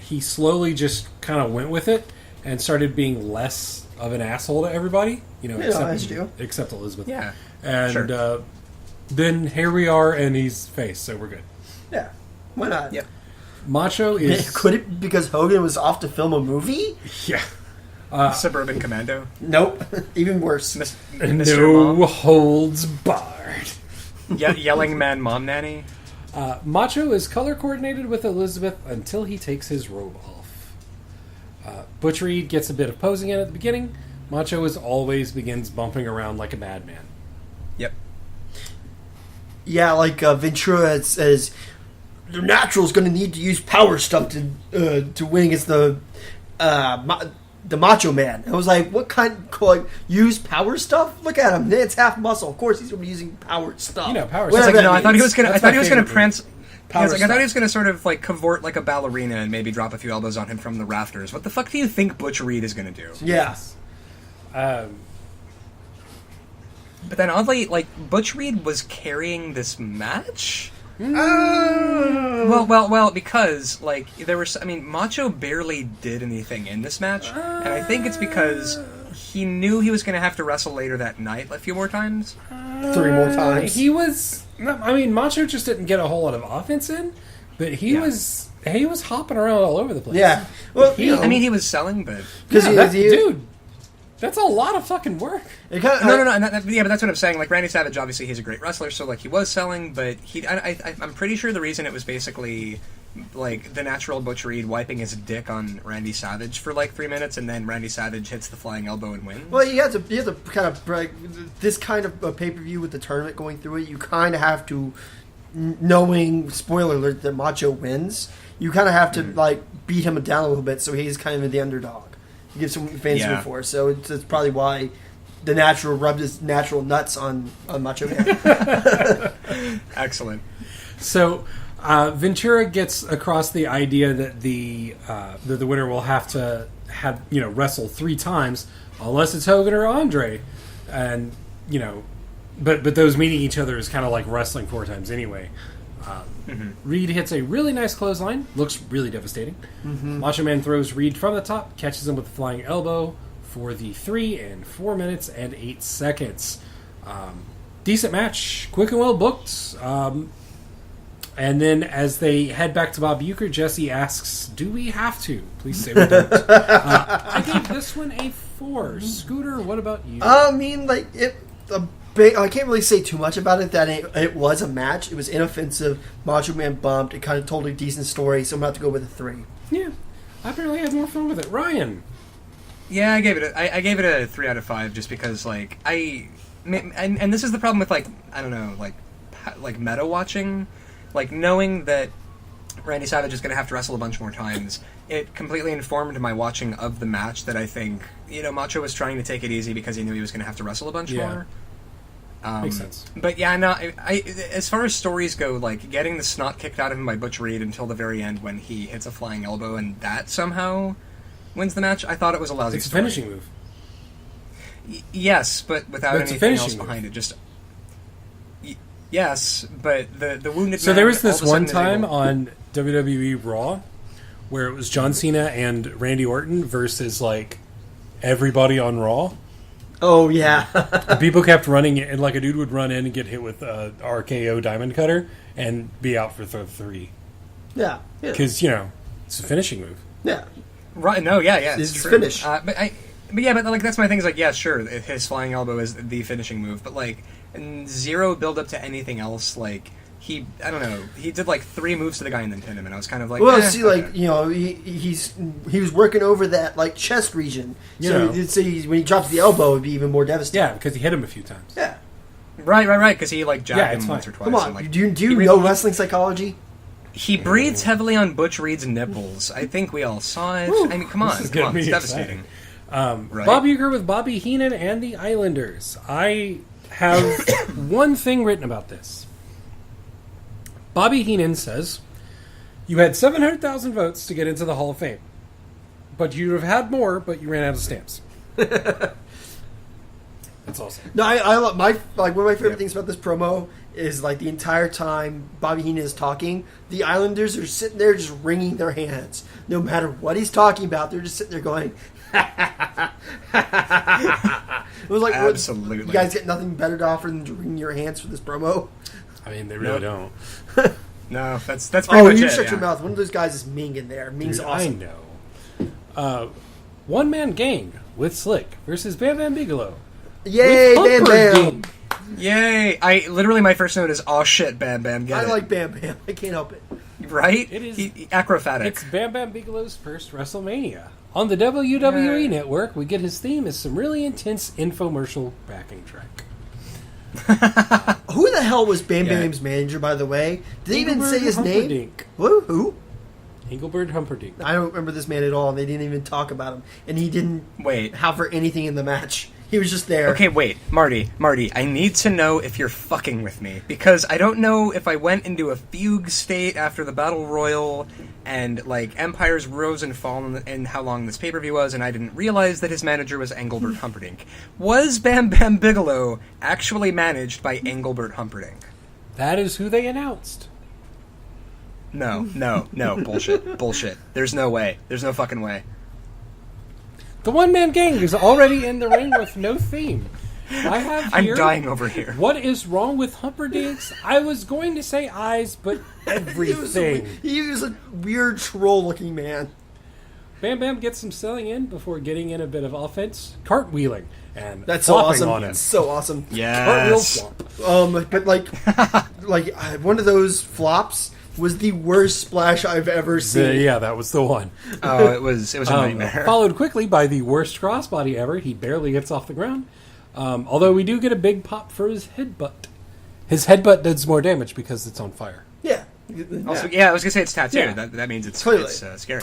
he slowly just kind of went with it and started being less of an asshole to everybody. Except Elizabeth. Yeah. And sure. Then here we are, and he's face, so we're good. Yeah. Why not? Yep. Macho is... Could it be because Hogan was off to film a movie? Yeah. Suburban Commando? Nope. Even worse. Mr. No Mom? holds barred. Yelling Man Mom Nanny? Macho is color coordinated with Elizabeth until he takes his robe off. Butch Reed gets a bit of posing in at the beginning. Macho as always begins bumping around like a madman. Yep. Yeah, like Ventura says, the Natural's going to need to use power stuff to win against the Macho Man. I was like, what kind? Use power stuff? Look at him. It's half muscle. Of course, he's going to be using power stuff. Power stuff. Like, no, I thought he was going to prance. I thought he was going to sort of like cavort like a ballerina and maybe drop a few elbows on him from the rafters. What the fuck do you think Butch Reed is going to do? Yes. But then oddly, like, Butch Reed was carrying this match? Well, because, like, there was... I mean, Macho barely did anything in this match, and I think it's because he knew he was going to have to wrestle later that night a few more times. 3 more times. He was... I mean, Macho just didn't get a whole lot of offense in, but he was hopping around all over the place. Yeah. Well, I mean, he was selling, but... Dude... That's a lot of fucking work. No. But that's what I'm saying. Like, Randy Savage, obviously, he's a great wrestler, so, like, he was selling, but I'm pretty sure the reason it was basically, like, the natural Butch Reed wiping his dick on Randy Savage for, like, 3 minutes, and then Randy Savage hits the flying elbow and wins. Well, you have to kind of, like, this kind of pay-per-view with the tournament going through it, you kind of have to, knowing, spoiler alert, that Macho wins, you kind of have to, like, beat him down a little bit so he's kind of the underdog. Give some fans room for, so it's probably why the Natural rubbed his natural nuts on Macho Man. Excellent. So Ventura gets across the idea that the winner will have to wrestle 3 times unless it's Hogan or Andre, and but those meeting each other is kind of like wrestling 4 times anyway. Reed hits a really nice clothesline. Looks really devastating. Macho Man throws Reed from the top, catches him with a flying elbow for the 3 and 4 minutes and 8 seconds. Decent match. Quick and well booked. And then as they head back to Bob Uecker, Jesse asks, do we have to? Please say we don't. I gave this one a 4. Scooter, what about you? I mean, like, I can't really say too much about it. That it was a match. It was inoffensive. Macho Man bumped. It kind of told a decent story. So I'm going to have to go with a 3. Yeah, I apparently had more fun with it. Ryan. Yeah, I gave it a 3 out of 5 just because like and this is the problem with like I don't know like meta watching, like knowing that Randy Savage is going to have to wrestle a bunch more times. It completely informed my watching of the match that I think Macho was trying to take it easy because he knew he was going to have to wrestle a bunch more. Makes sense. But yeah, no. I as far as stories go, like getting the snot kicked out of him by Butch Reed until the very end when he hits a flying elbow and that somehow wins the match. I thought it was a lousy. It's a story. finishing move. Yes, but without anything else behind it. Just yes, but the wounded. So man there was this all of a one sudden time on WWE Raw where it was John Cena and Randy Orton versus like everybody on Raw. Oh, yeah. And people kept running, and like a dude would run in and get hit with a RKO Diamond Cutter and be out for 3. Yeah. Because, it's a finishing move. Yeah. Right, no, yeah. It's true. finish. But like that's my thing is like, yeah, sure, his flying elbow is the finishing move, but like zero build up to anything else. Like he did like 3 moves to the guy and then pinned him, and I was kind of like, well, okay. he was working over that like chest region, so when he drops the elbow, it'd be even more devastating. Yeah, because he hit him a few times. Yeah, right, because he like jabbed him once or twice. Come on, and, like, do you know wrestling psychology? He breathes heavily on Butch Reed's nipples. I think we all saw it. Whew, I mean, come on, it's devastating. Right? Bob Uecker with Bobby Heenan and the Islanders. I have one thing written about this. Bobby Heenan says, you had 700,000 votes to get into the Hall of Fame. But you'd have had more, but you ran out of stamps. That's awesome. No, I love one of my favorite things about this promo is like the entire time Bobby Heenan is talking, the Islanders are sitting there just wringing their hands. No matter what he's talking about, they're just sitting there going, it was like, absolutely. You guys get nothing better to offer than to wring your hands for this promo? I mean, they really don't. No, that's pretty much you it. shut your mouth. One of those guys is Ming in there. Ming's Dude, awesome. I know. One-man gang with Slick versus Bam Bam Bigelow. Yay, with Bam Bam! Humperdinck. Yay! Literally my first note is, oh shit, Bam Bam, get I it. like Bam Bam. I can't help it. Right? It is. Acrobatic. It's Bam Bam Bigelow's first WrestleMania. On the WWE Network, we get his theme as some really intense infomercial backing track. Who the hell was Bam Bam's manager, by the way? Did they even say his name? Humperdinck. Who? Engelbert Humperdinck. I don't remember this man at all. They didn't even talk about him. And he didn't have for anything in the match. He was just there. Okay, wait, Marty, I need to know if you're fucking with me, because I don't know if I went into a fugue state after the Battle Royal, and, like, empires rose and fall in how long this pay-per-view was, and I didn't realize that his manager was Engelbert Humperdinck. Was Bam Bam Bigelow actually managed by Engelbert Humperdinck? That is who they announced. No, bullshit. There's no way. There's no fucking way. The one-man gang is already in the ring with no theme. I have here... I'm dying over here. What is wrong with Humperdinck's? I was going to say eyes, but everything. He was a weird troll-looking man. Bam Bam gets some selling in before getting in a bit of offense. Cartwheeling. And That's so flopping awesome. on him. That's so awesome. Cartwheel Yes. flop. But like one of those flops was the worst splash I've ever seen. Yeah, that was the one. Oh, it was a nightmare. Followed quickly by the worst crossbody ever. He barely gets off the ground. Although we do get a big pop for his headbutt. His headbutt does more damage because it's on fire. Yeah. Also, I was gonna say it's tattooed. Yeah. That means it's Clearly. scary.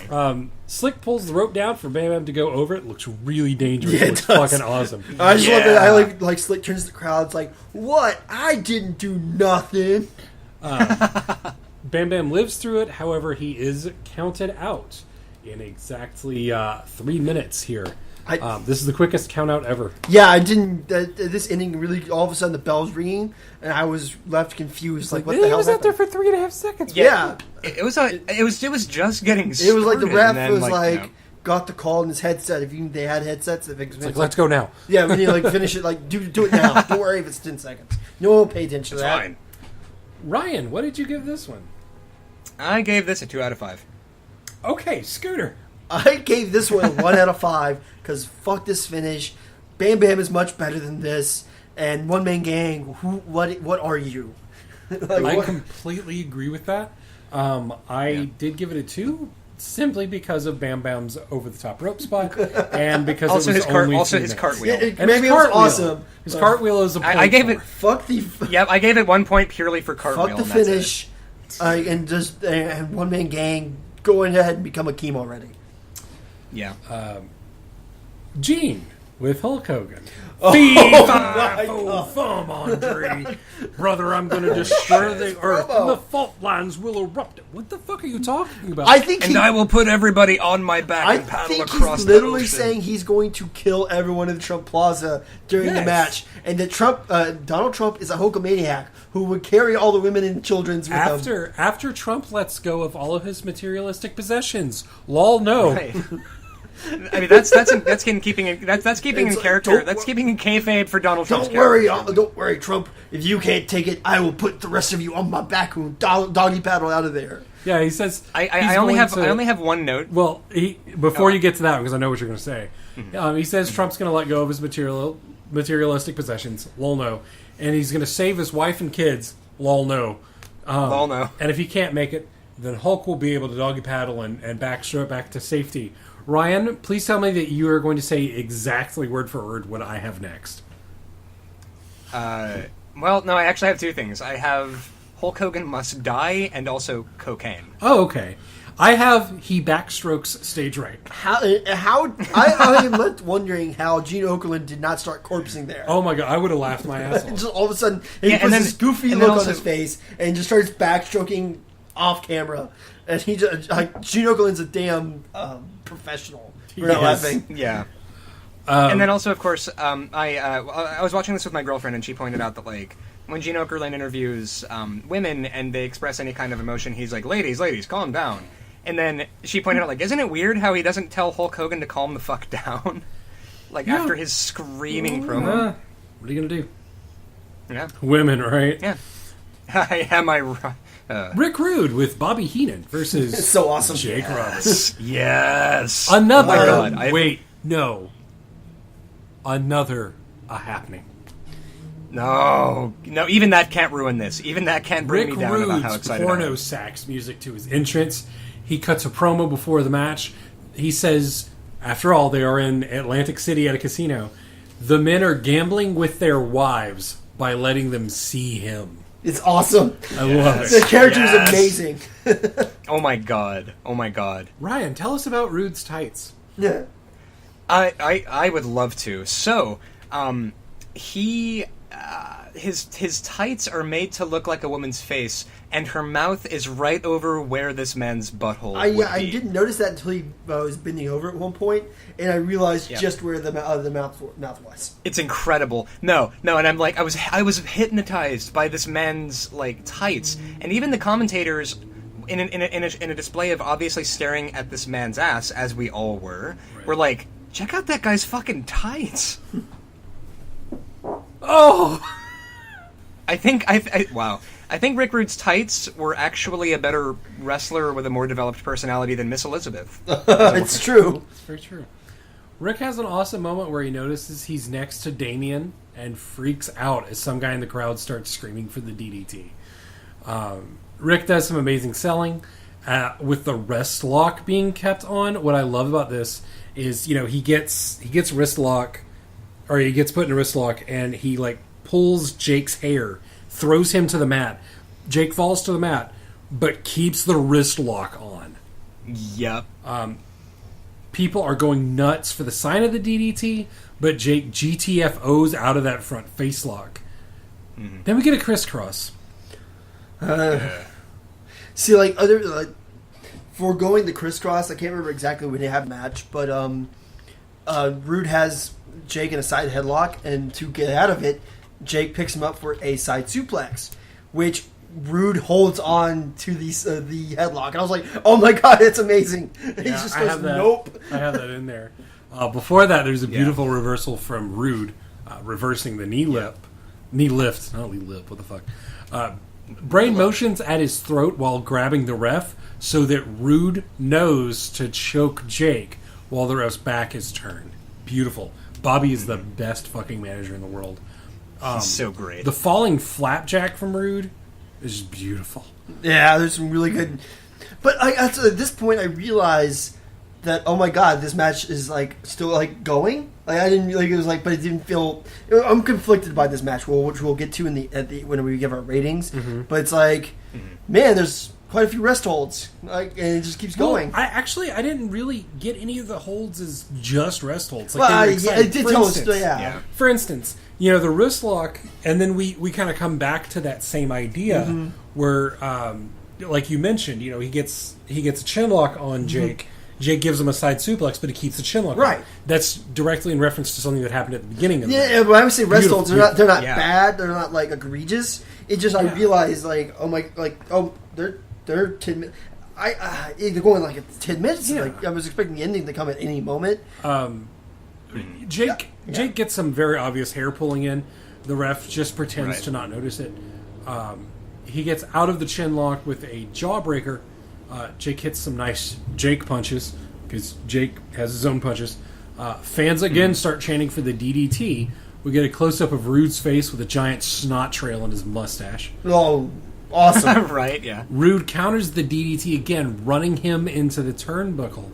Slick pulls the rope down for Bam Bam to go over it. Looks really dangerous. Yeah, it Looks does. fucking awesome. I just love that. I like Slick turns to the crowd. It's like, what? I didn't do nothing. Bam Bam lives through it. However, he is counted out in exactly 3 minutes here. This is the quickest count out ever. Yeah, I didn't. This ending really, all of a sudden, the bell's ringing, and I was left confused. Like, what the he hell was out there happened? for 3.5 seconds. Yeah. It was just getting started. It was like the ref and then, was no. got the call in his headset. If they had headsets, It's like, let's go now. Yeah, when you finish it, do it now. Don't worry if it's 10 seconds. No one will pay attention to that. Fine. Ryan, what did you give this one? I gave this a 2 out of 5. Okay, Scooter. I gave this one a 1 out of 5 because fuck this finish. Bam Bam is much better than this. And One Man Gang, what are you? I completely agree with that. I did give it a 2 simply because of Bam Bam's over the top rope spot and because Also it was only his 2 minutes. cartwheel. Yeah, And maybe his it was cartwheel. awesome. His but cartwheel is a point. I gave it. Fuck the Yeah, I gave it 1 point purely for cartwheel. fuck the and that's finish. And One Man Gang, go ahead and become a Keem already. it. Yeah. Gene with Hulk Hogan. my Thumb, Andre. Brother, I'm going to destroy the earth and the fault lines will erupt. What the fuck are you talking about? I think And I will put everybody on my back I and paddle think across he's literally the ocean. saying he's going to kill everyone in the Trump Plaza during the Yes. match, and that Donald Trump is a Hulkamaniac who would carry all the women and children's with him. After Trump lets go of all of his materialistic possessions. Lol, no. Right. I mean, that's keeping in It's like, character. don't That's wor- keeping in kayfabe for Donald Trump's Don't worry, character. don't worry, Trump. If you can't take it, I will put the rest of you on my back and doggy paddle out of there. Yeah, he says. I only have one note. Well, before you get to that, because I know what you're going to say, he says Trump's going to let go of his materialistic possessions. Lol, no. And he's going to save his wife and kids. Lol, no. Lol, no. And if he can't make it, then Hulk will be able to doggy paddle and backstroke back to safety. Ryan, please tell me that you are going to say exactly word for word what I have next. Well, no, I actually have 2 things. I have Hulk Hogan must die and also cocaine. Oh, okay. I have he backstrokes stage right. I am left wondering how Gene Okerlund did not start corpsing there. Oh my god, I would have laughed my ass And off. just all of a sudden, he Yeah, puts and then- this goofy and look then on also- his face and just starts backstroking off camera. And he just, Gene Okerlund's a damn professional. We're not Yes. laughing. Yeah. And then also, of course, I was watching this with my girlfriend, and she pointed out that, like, when Gene Okerlund interviews women and they express any kind of emotion, he's like, ladies, calm down. And then she pointed out, like, isn't it weird how he doesn't tell Hulk Hogan to calm the fuck down? Like, after his screaming promo. What are you going to do? Yeah. Women, right? Yeah. Am I right? Rick Rude with Bobby Heenan versus It's so awesome. Jake Roberts. Yes. Another. Oh my God. Wait, no. Another happening. No, even that can't ruin this. Even that can't bring Rick me down about how Rude's excited I porno am. sax music to his entrance. He cuts a promo before the match. He says, after all, they are in Atlantic City at a casino. The men are gambling with their wives by letting them see him. It's awesome. I love The it. character is amazing. Oh my god. Ryan, tell us about Rude's tights. Yeah. I would love to. So, his tights are made to look like a woman's face, and her mouth is right over where this man's butthole would be. I didn't notice that until he was bending over at one point, and I realized just where the mouth was. It's incredible. No, and I'm like, I was hypnotized by this man's like tights, and even the commentators, in a display of obviously staring at this man's ass, as we all were like, check out that guy's fucking tights. Oh! I think Rick Rude's tights were actually a better wrestler with a more developed personality than Miss Elizabeth. It's true. It's very true. Rick has an awesome moment where he notices he's next to Damien and freaks out as some guy in the crowd starts screaming for the DDT. Rick does some amazing selling. With the wrist lock being kept on, what I love about this is, he gets wrist lock, or he gets put in a wrist lock, and he like pulls Jake's hair, throws him to the mat. Jake falls to the mat, but keeps the wrist lock on. Yep. People are going nuts for the sign of the DDT, but Jake GTFOs out of that front face lock. Mm-hmm. Then we get a crisscross. See, like foregoing the crisscross, I can't remember exactly when they have a match, but Rude has Jake in a side headlock, and to get out of it, Jake picks him up for a side suplex, which Rude holds on to the headlock, and I was like, "Oh my god, it's amazing!" And he just goes, "Nope." I have that in there. Before that, there's a beautiful reversal from Rude, reversing the knee lift, not knee lip. What the fuck? Brain motions at his throat while grabbing the ref, so that Rude knows to choke Jake while the ref's back is turned. Beautiful. Bobby is the best fucking manager in the world. He's so great. The falling flapjack from Rude is just beautiful. Yeah, there's some really good. But at this point, I realize that, oh my god, this match is like still like going. Like I didn't like it was like, but it didn't feel. I'm conflicted by this match, which we'll get to when we give our ratings. Mm-hmm. But it's like, man, there's quite a few rest holds, like, and it just keeps going. I didn't really get any of the holds as just rest holds. Like it did tell us, yeah. For instance, the wrist lock, and then we kind of come back to that same idea where, like you mentioned, he gets a chin lock on Jake. Mm-hmm. Jake gives him a side suplex, but he keeps the chin lock. Right. On. That's directly in reference to something that happened at the beginning of the match. Yeah, but I would say rest holds, they're not bad. They're not like egregious. It just I realized like they're 10 minutes. They're going like 10 minutes. Yeah. Like I was expecting the ending to come at any moment. Jake gets some very obvious hair pulling in. The ref just pretends to not notice it. He gets out of the chin lock with a jawbreaker. Jake hits some nice Jake punches because Jake has his own punches. Fans again start chanting for the DDT. We get a close-up of Rude's face with a giant snot trail in his mustache. Oh, awesome. Right, yeah. Rude counters the DDT again, running him into the turnbuckle.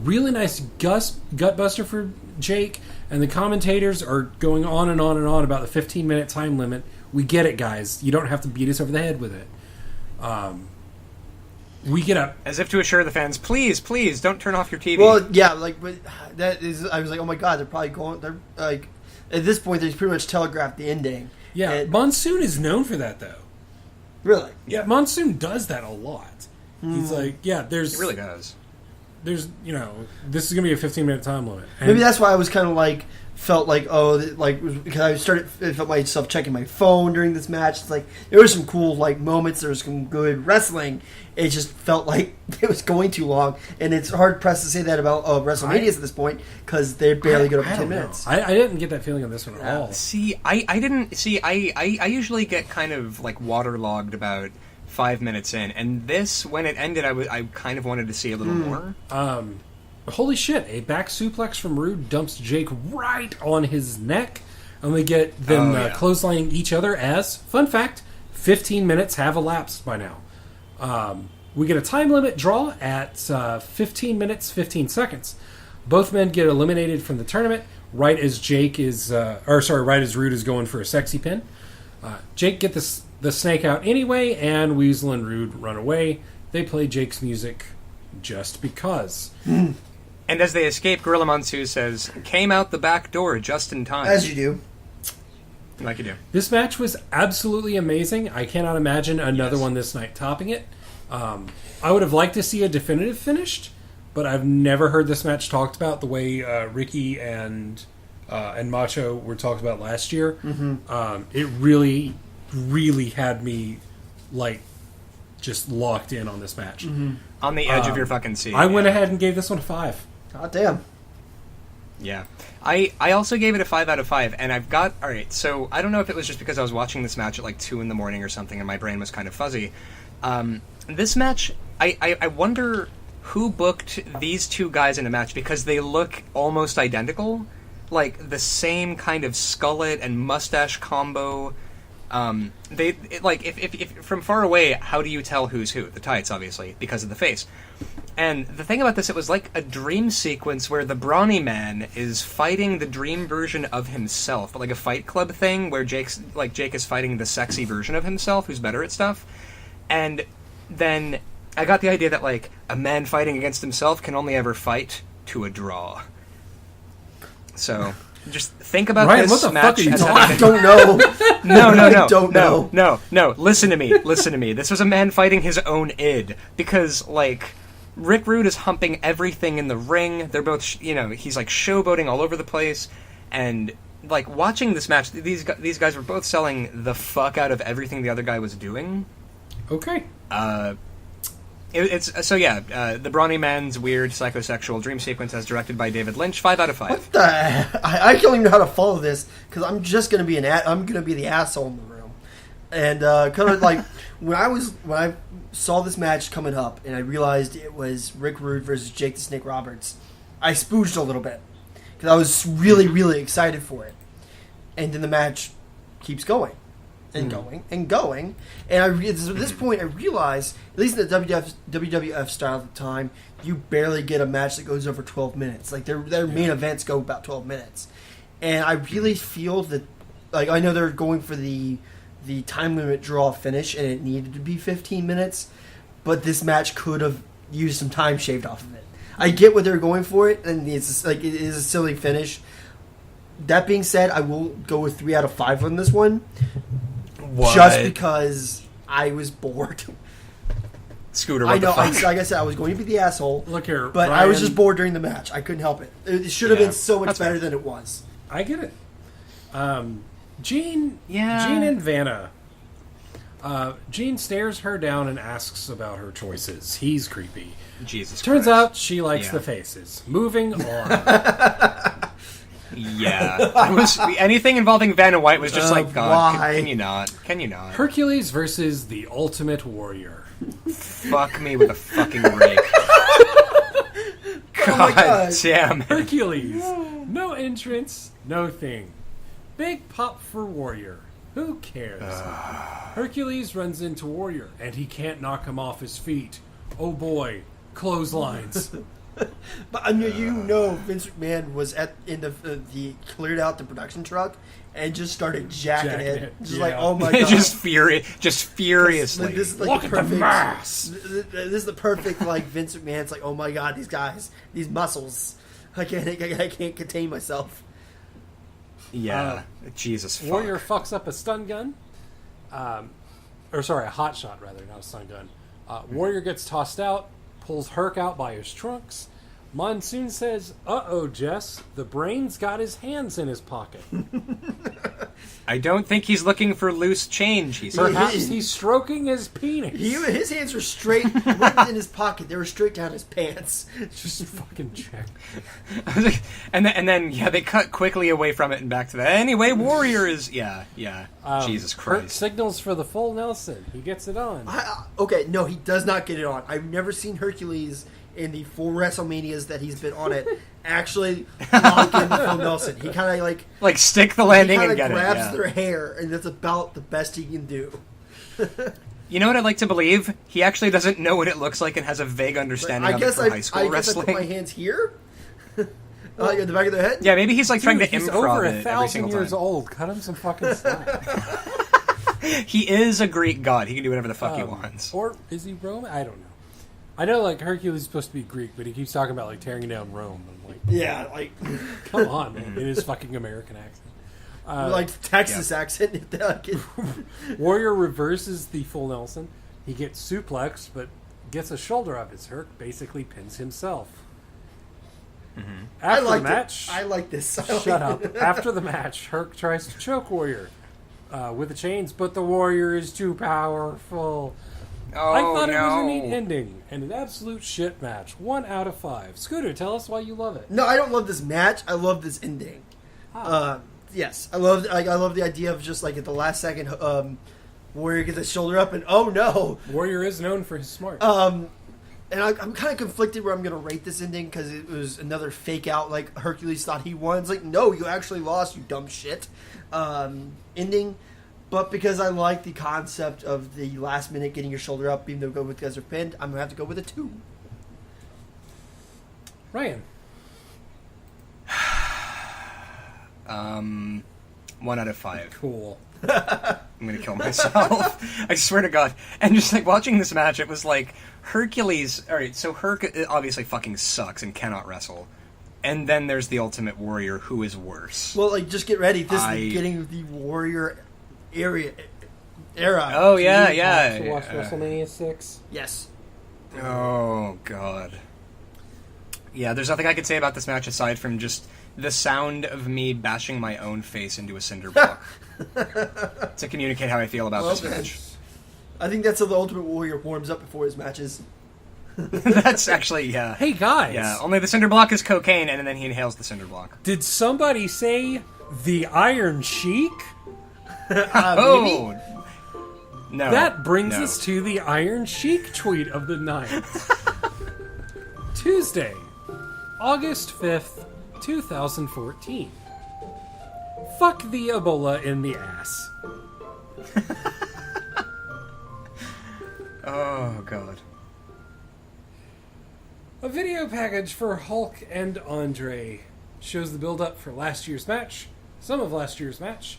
Really nice gut buster for Jake, and the commentators are going on and on and on about the 15-minute time limit. We get it, guys. You don't have to beat us over the head with it. We get up as if to assure the fans, please, don't turn off your TV. Well, yeah, but that is. I was like, oh my god, they're probably going. They're like, at this point, they pretty much telegraphed the ending. Yeah, Monsoon is known for that, though. Really? Yeah, Monsoon does that a lot. He's like, He really does. there's, this is going to be a 15-minute time limit. And maybe that's why I was kind of like, felt like, because I felt myself checking my phone during this match. It's like, there were some cool, like, moments. There was some good wrestling. It just felt like it was going too long. And it's hard-pressed to say that about WrestleManias at this point, because they barely get over 10 minutes. I didn't get that feeling on this one at all. See, I didn't... See, I usually get kind of, like, waterlogged about 5 minutes in. And this, when it ended, I kind of wanted to see a little more. Holy shit, a back suplex from Rude dumps Jake right on his neck. And we get them clotheslining each other as, fun fact, 15 minutes have elapsed by now. We get a time limit draw at 15 minutes, 15 seconds. Both men get eliminated from the tournament right as right as Rude is going for a sexy pin. Jake get the snake out anyway, and Weasel and Rude run away. They play Jake's music just because. And as they escape, Gorilla Monsoon says, "Came out the back door just in time." As you do. Like you do. This match was absolutely amazing. I cannot imagine another one this night topping it. I would have liked to see a definitive finished, but I've never heard this match talked about the way Ricky and Macho were talked about last year. It really, really had me like just locked in on this match. On the edge of your fucking seat. I went ahead and gave this one a 5. God damn. Yeah. I also gave it a 5 out of 5, and I've got... Alright, so I don't know if it was just because I was watching this match at like 2 in the morning or something, and my brain was kind of fuzzy. This match, I wonder who booked these two guys in a match, because they look almost identical. Like, the same kind of skullet and mustache combo. If from far away, how do you tell who's who? The tights, obviously, because of the face. And the thing about this, it was like a dream sequence where the brawny man is fighting the dream version of himself, but like a Fight Club thing where Jake is fighting the sexy version of himself who's better at stuff. And then I got the idea that like a man fighting against himself can only ever fight to a draw. So just think about Ryan, this what the match fuck are you as talking having I don't know. No. I don't know. No. Listen to me. This was a man fighting his own id, because like Rick Rude is humping everything in the ring. They're both, he's like showboating all over the place, and like watching this match, these guys were both selling the fuck out of everything the other guy was doing. Okay. The Brawny Man's weird psychosexual dream sequence as directed by David Lynch, 5 out of 5. What the? I don't even know how to follow this, because I'm just going to be I'm going to be the asshole in the room. And kind of like when I saw this match coming up and I realized it was Rick Rude versus Jake the Snake Roberts, I spooged a little bit because I was really, really excited for it. And then the match keeps going and going and going. And at this point, I realized, at least in the WWF style at the time, you barely get a match that goes over 12 minutes. Like their main events go about 12 minutes. And I really feel that, like, I know they're going for the time limit draw finish, and it needed to be 15 minutes, but this match could have used some time shaved off of it. I get what they're going for it, and it is a silly finish. That being said, I will go with 3 out of 5 on this one. What? Just because I was bored. Scooter, I what know, the fuck? like I said, I was going to be the asshole. Look here, but Ryan, I was just bored during the match. I couldn't help it. It should have Yeah, been so much that's better fair. than it was. I get it. Gene Yeah. and Vanna. Gene stares her down and asks about her choices. He's creepy. Jesus Turns Christ. out she likes Yeah. the faces. Moving on. Yeah. It was, anything involving Vanna White was just like, God, why? can you not? Can you not? Hercules versus the Ultimate Warrior. Fuck me with a fucking rake. Oh my God God. damn it. Hercules. No entrance, no thing. Big pop for Warrior. Who cares? Hercules runs into Warrior, and he can't knock him off his feet. Oh boy, clotheslines. But I mean, Vince McMahon was he cleared out the production truck and just started jacking it. Just yeah. like, oh my God. just furiously. This is like Look the at the perfect mass. This is the perfect like Vince McMahon's like, oh my God, these guys, these muscles. I can't contain myself. Yeah. Jesus fuck. Warrior fucks up a stun gun. A hot shot rather, not a stun gun. Warrior gets tossed out, pulls Herc out by his trunks. Monsoon says, "Uh-oh, Jess, the brain's got his hands in his pocket. I don't think he's looking for loose change, he said. Perhaps he's stroking his penis." His hands were straight, weren't in his pocket. They were straight down his pants. Just fucking check. and then, they cut quickly away from it and back to that. Anyway, Warrior is... Jesus Kurt Christ. signals for the full Nelson. He gets it on. Okay, no, he does not get it on. I've never seen Hercules in the 4 WrestleManias that he's been on it actually lock in the full Nelson. He kind of like stick the landing and get it. He kind of grabs it. their hair, and that's about the best he can do. You know what I'd like to believe? He actually doesn't know what it looks like and has a vague understanding of it from high school wrestling. I put my hands here, like at the back of their head. Yeah, maybe he's like trying to he's improv over it every 1,000 single years time. old. Cut him some fucking slack. He is a Greek god. He can do whatever the fuck he wants. Or is he Roman? I don't know. I know, like, Hercules is supposed to be Greek, but he keeps talking about, like, tearing down Rome. I'm like, yeah, like, come on, man, in his fucking American accent. like Texas accent. Warrior reverses the full Nelson. He gets suplexed, but gets a shoulder up as Herc basically pins himself. Mm-hmm. After the match, I like this. Shut up. After the match, Herc tries to choke Warrior with the chains, but the Warrior is too powerful. Oh, I thought it was a neat ending and an absolute shit match. 1 out of 5. Scooter, tell us why you love it. No, I don't love this match. I love this ending. Yes, I love the idea of just like at the last second, Warrior gets his shoulder up and oh no, Warrior is known for his smart. And I'm kind of conflicted where I'm going to rate this ending because it was another fake out. Like Hercules thought he won. It's like no, you actually lost, you dumb shit. Ending. But because I like the concept of the last minute getting your shoulder up, even though both guys are pinned, I'm going to have to go with a 2. Ryan. 1 out of 5. Cool. I'm going to kill myself. I swear to God. And just like watching this match, it was like Hercules. Alright, so Herc obviously fucking sucks and cannot wrestle. And then there's the Ultimate Warrior, who is worse. Well, like, just get ready. This is getting the Warrior era. Oh, yeah. To watch WrestleMania 6? Yes. Oh, God. Yeah, there's nothing I could say about this match aside from just the sound of me bashing my own face into a cinder block to communicate how I feel about this match. I think that's how the Ultimate Warrior warms up before his matches. That's actually, yeah. Hey, guys. Yeah, only the cinder block is cocaine, and then he inhales the cinder block. Did somebody say the Iron Sheik? Oh! No. That brings us to the Iron Sheik tweet of the night. Tuesday, August 5th, 2014. Fuck the Ebola in the ass. Oh, God. A video package for Hulk and Andre shows the build-up for last year's match, some of last year's match.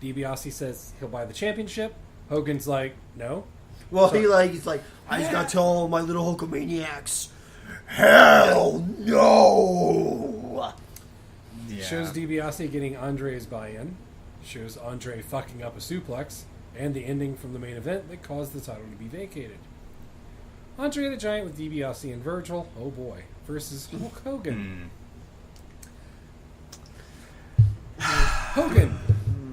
DiBiase says he'll buy the championship. Hogan's like, no. Well, he's like, I just got to tell all my little Hulkamaniacs, hell no! Yeah. Shows DiBiase getting Andre's buy-in. Shows Andre fucking up a suplex. And the ending from the main event that caused the title to be vacated. Andre the Giant with DiBiase and Virgil, oh boy, versus Hulk Hogan. Hogan,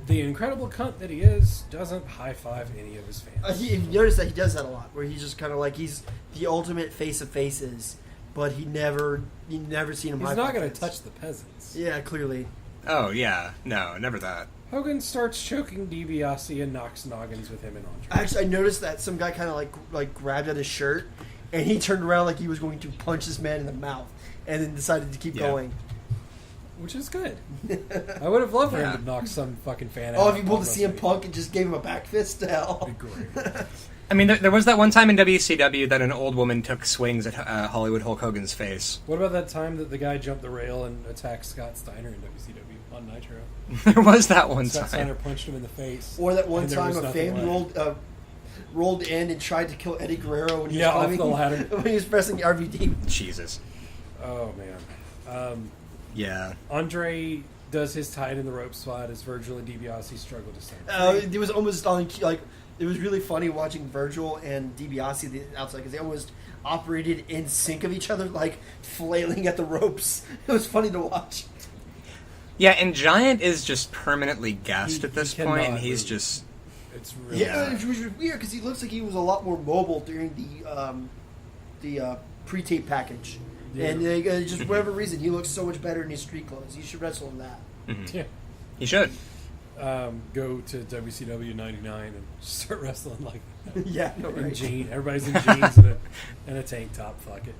the incredible cunt that he is, doesn't high-five any of his fans. You notice that he does that a lot, where he's just kind of like, he's the ultimate face of faces, but you never seen him He's high-five not going to fans. touch the peasants. Yeah, clearly. Oh, yeah. No, never that. Hogan starts choking DiBiase and knocks noggins with him and Andre. Actually, I noticed that some guy kind of like grabbed at his shirt, and he turned around like he was going to punch this man in the mouth, and then decided to keep going. Which is good. I would have loved for him to knock some fucking fan out. Oh, if you pulled the CM Punk and just gave him a back fist, hell. That'd be great. I mean, there was that one time in WCW that an old woman took swings at Hollywood Hulk Hogan's face. What about that time that the guy jumped the rail and attacked Scott Steiner in WCW on Nitro? There was that one Scott time. Steiner punched him in the face. Or that one and there time was a nothing fan left. rolled in and tried to kill Eddie Guerrero when he was off climbing, the ladder. when he was pressing RVD. Jesus. Oh, man. Yeah. Andre does his tied in the rope spot as Virgil and DiBiase struggle to stand. It was almost on like it was really funny watching Virgil and DiBiase the outside because they almost operated in sync of each other, like flailing at the ropes. It was funny to watch. Yeah, and Giant is just permanently gassed at this point, and he's move. just... It's really It was weird because he looks like he was a lot more mobile during the pre-tape package, and just for whatever reason he looks so much better in his street clothes. He should wrestle in that. Yeah. He should. Go to WCW 99 and start wrestling like Yeah, no, in right. jeans. Everybody's in jeans and a tank top. Fuck it.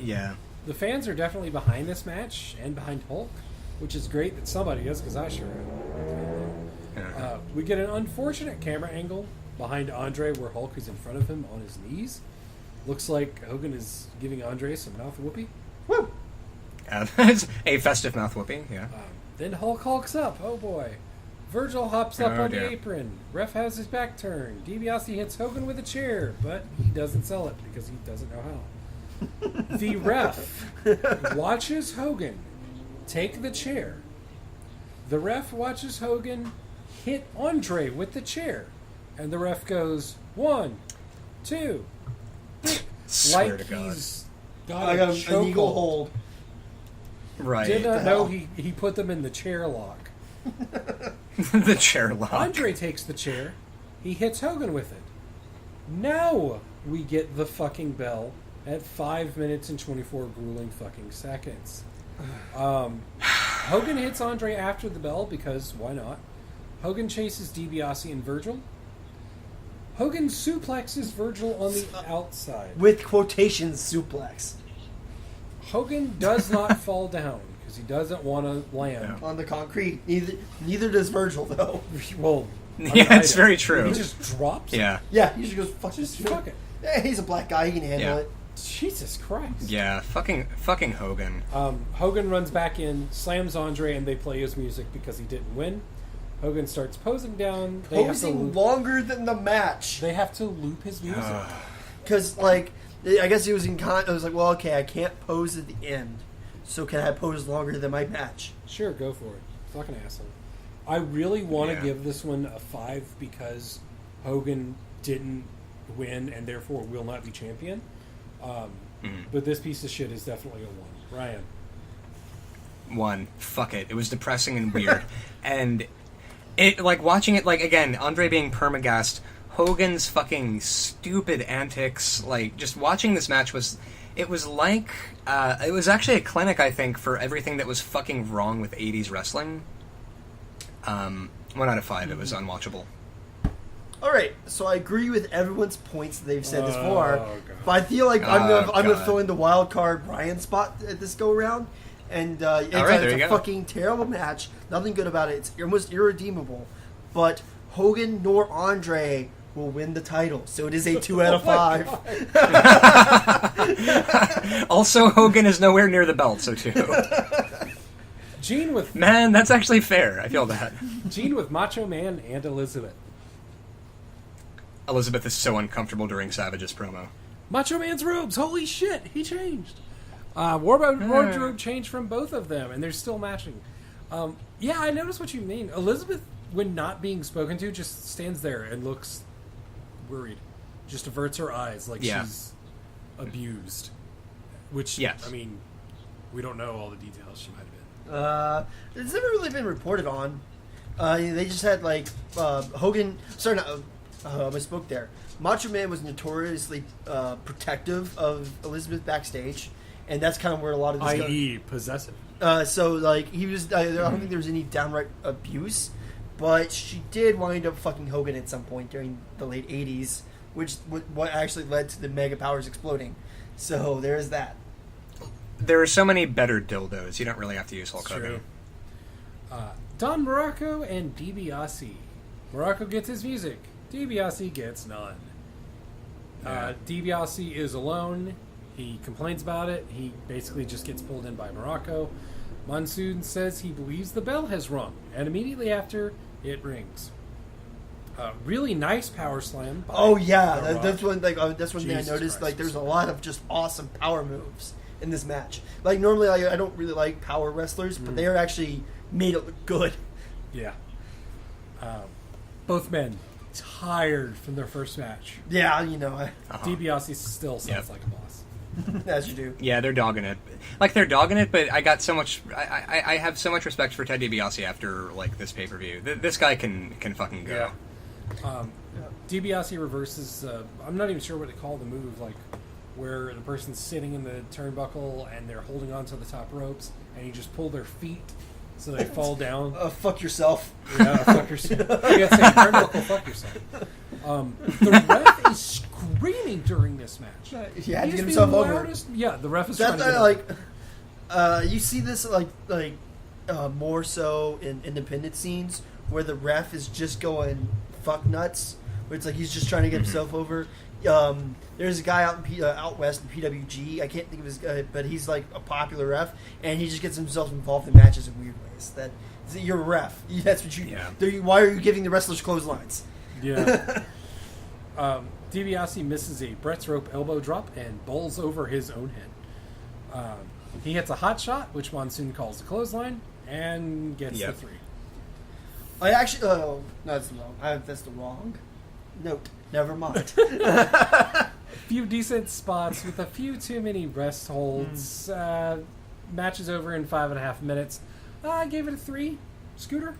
Yeah. The fans are definitely behind this match and behind Hulk, which is great that somebody is, because I sure am. We get an unfortunate camera angle behind Andre where Hulk is in front of him on his knees. Looks like Hogan is giving Andre some mouth whoopee. Woo! It's a festive mouth whooping, yeah. Then Hulk hulks up. Oh boy. Virgil hops up on dear. the apron. Ref has his back turned. DiBiase hits Hogan with a chair, but he doesn't sell it because he doesn't know how. The ref watches Hogan take the chair. The ref watches Hogan hit Andre with the chair. And the ref goes, 1, 2, Swear like to God. he's got I got a an chokehold. eagle hold. Right. Did not the know hell? he put them in the chair lock. The chair lock. Andre takes the chair. He hits Hogan with it. Now we get the fucking bell at 5 minutes and 24 grueling fucking seconds. Hogan hits Andre after the bell because why not? Hogan chases DiBiase and Virgil. Hogan suplexes Virgil on the outside. With quotations, suplex Hogan does not fall down because he doesn't want to land. on the concrete. Neither does Virgil though. Well, Yeah, it's very true. He just drops. Yeah. Yeah, he just goes fuck Just this. fuck it. Yeah, he's a black guy. He can handle Yeah. it. Jesus Christ. Yeah, fucking Hogan. Hogan runs back in, slams Andre, and they play his music because he didn't win. Hogan starts posing down. Posing longer than the match. They have to loop his music. Because, like, I guess he was I was like, well, okay, I can't pose at the end. So can I pose longer than my match? Sure, go for it. Fucking asshole. I really want to Yeah. give this one a 5 because Hogan didn't win and therefore will not be champion. But this piece of shit is definitely a 1. Ryan. 1. Fuck it. It was depressing and weird. And it, like, watching it, like, again, Andre being permagassed, Hogan's fucking stupid antics, like, just watching this match was, it was like, it was actually a clinic, I think, for everything that was fucking wrong with 80s wrestling. 1 out of 5, it was unwatchable. All right, so I agree with everyone's points that they've said this Oh, far, God. but I feel like I'm gonna God. fill in the wild card Brian spot at this go around, and it's, All right, there it's you a go. fucking terrible match. Nothing good about it. It's almost irredeemable. But Hogan nor Andre will win the title, so it is a 2 out of 5. Also, Hogan is nowhere near the belt, so too. Gene with Man, that's actually fair. I feel that. Macho Man and Elizabeth. Elizabeth is so uncomfortable during Savage's promo. Macho Man's robes. Holy shit, he changed. Wardrobe changed from both of them, and they're still matching. Yeah, I noticed what you mean. Elizabeth, when not being spoken to, just stands there and looks worried. Just averts her eyes like she's abused. Which, Yes. I mean, we don't know all the details she might have been. It's never really been reported on. They just had like Hogan. Sorry, not, I spoke there. Macho Man was notoriously protective of Elizabeth backstage, and that's kind of where a lot of this I.e. possessive. so like he was. I don't think there was any downright abuse, but she did wind up fucking Hogan at some point during the late '80s, which what actually led to the Mega Powers exploding. So there's that. There are so many better dildos. You don't really have to use Hulk Hogan. Don Morocco and DiBiase. Morocco gets his music. DiBiase gets none. DiBiase is alone. He complains about it. He basically just gets pulled in by Morocco. Monsoon says he believes the bell has rung, and immediately after, it rings. Really nice power slam. By Oh yeah, The Rock. that's one. Like that's one thing I Jesus noticed. Christ. Like there's a lot of just awesome power moves in this match. Like normally, I don't really like power wrestlers, but they are actually made it look good. Yeah. Both men tired from their first match. Yeah, DiBiase still sounds like a boss. as you do. Yeah, they're dogging it. Like, they're dogging it, but I got so much... I have so much respect for Ted DiBiase after, like, this pay-per-view. This guy can fucking go. DiBiase reverses... I'm not even sure what to call the move, like, where the person's sitting in the turnbuckle and they're holding onto the top ropes, and you just pull their feet so they fall down. Fuck yourself. Yeah, fuck yourself. You gotta say, turnbuckle, fuck yourself. The ref is screaming during this match. He had to get himself over. Yeah, the ref is That's trying to get like, you see this more so in independent scenes where the ref is just going fuck nuts. Where it's like he's just trying to get himself over. There's a guy out west in PWG. I can't think of his guy, but he's like a popular ref, and he just gets himself involved in matches in weird ways. You're a ref. That's what you. Yeah. Why are you giving the wrestlers clotheslines? Yeah. DiBiase misses a Brett's rope elbow drop and bowls over his own head. He hits a hot shot, which Monsoon calls a clothesline, and gets the 3. I actually, no, that's wrong. That's the wrong note. Never mind. A few decent spots with a few too many rest holds. Match is over in 5.5 minutes. I gave it a 3. Scooter?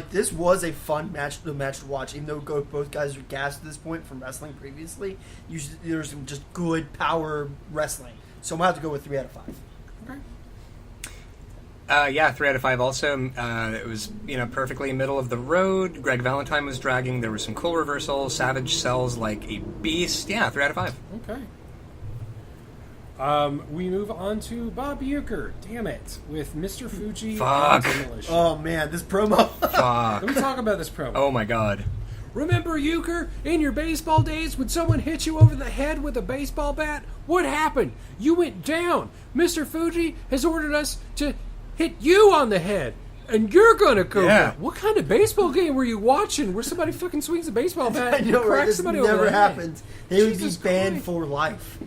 This was a fun match to watch, even though both guys are gassed at this point from wrestling previously. Usually, there's some just good power wrestling. So I'm going to have to go with 3 out of 5. Okay. 3 out of 5 also. It was, perfectly middle of the road. Greg Valentine was dragging. There was some cool reversals. Savage sells like a beast. Yeah, 3 out of 5. Okay. We move on to Bob Uecker. Damn it. With Mr. Fuji Fuck. and Demolition. Oh, man, this promo. Fuck. Let me talk about this promo. Oh, my God. Remember, Uecker, in your baseball days when someone hit you over the head with a baseball bat? What happened? You went down. Mr. Fuji has ordered us to hit you on the head, and you're gonna go down. What kind of baseball game were you watching where somebody fucking swings a baseball bat and cracks somebody over the head? Never happened. They would be banned for life.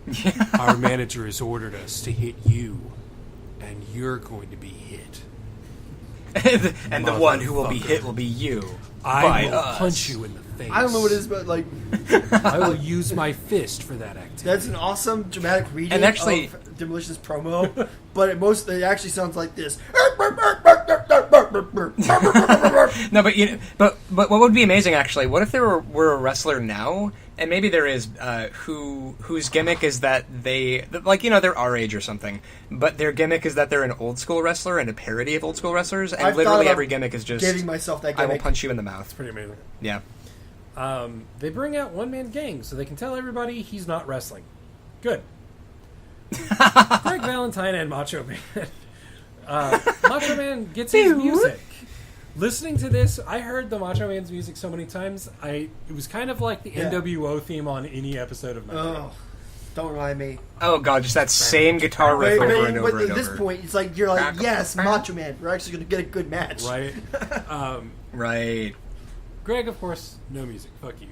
Yeah. Our manager has ordered us to hit you, and you're going to be hit. and the one who will be hit will be you. I will punch you in the face. I don't know what it is, but like... I will use my fist for that activity. That's an awesome dramatic reading and actually, of Demolition's promo, but it actually sounds like this. No, but what would be amazing actually? What if there were a wrestler now, and maybe there is whose gimmick is that they're our age or something, but their gimmick is that they're an old school wrestler and a parody of old school wrestlers, and I've literally every gimmick is just giving myself that gimmick. I will punch you in the mouth. It's pretty amazing. Yeah. They bring out One Man Gang so they can tell everybody he's not wrestling. Good. Greg Valentine and Macho Man. Macho Man gets his music. Listening to this, I heard the Macho Man's music so many times. It was kind of like the NWO theme on any episode of Metro. Don't remind me. Oh god, just that same guitar riff over and over and over. But at this point, it's like you're like, yes, Macho Man. We're actually going to get a good match, right? Right. Greg, of course, no music. Fuck you.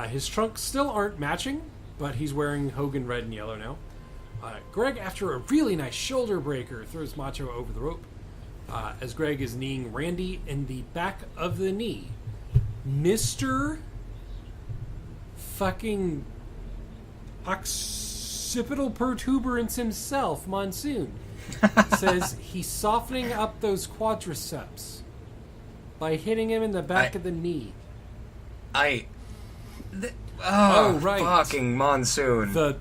His trunks still aren't matching, but he's wearing Hogan red and yellow now. Greg, after a really nice shoulder breaker, throws Macho over the rope. As Greg is kneeing Randy in the back of the knee. Mr. fucking occipital protuberance himself, Monsoon, says he's softening up those quadriceps by hitting him in the back of the knee. Right. Fucking Monsoon. The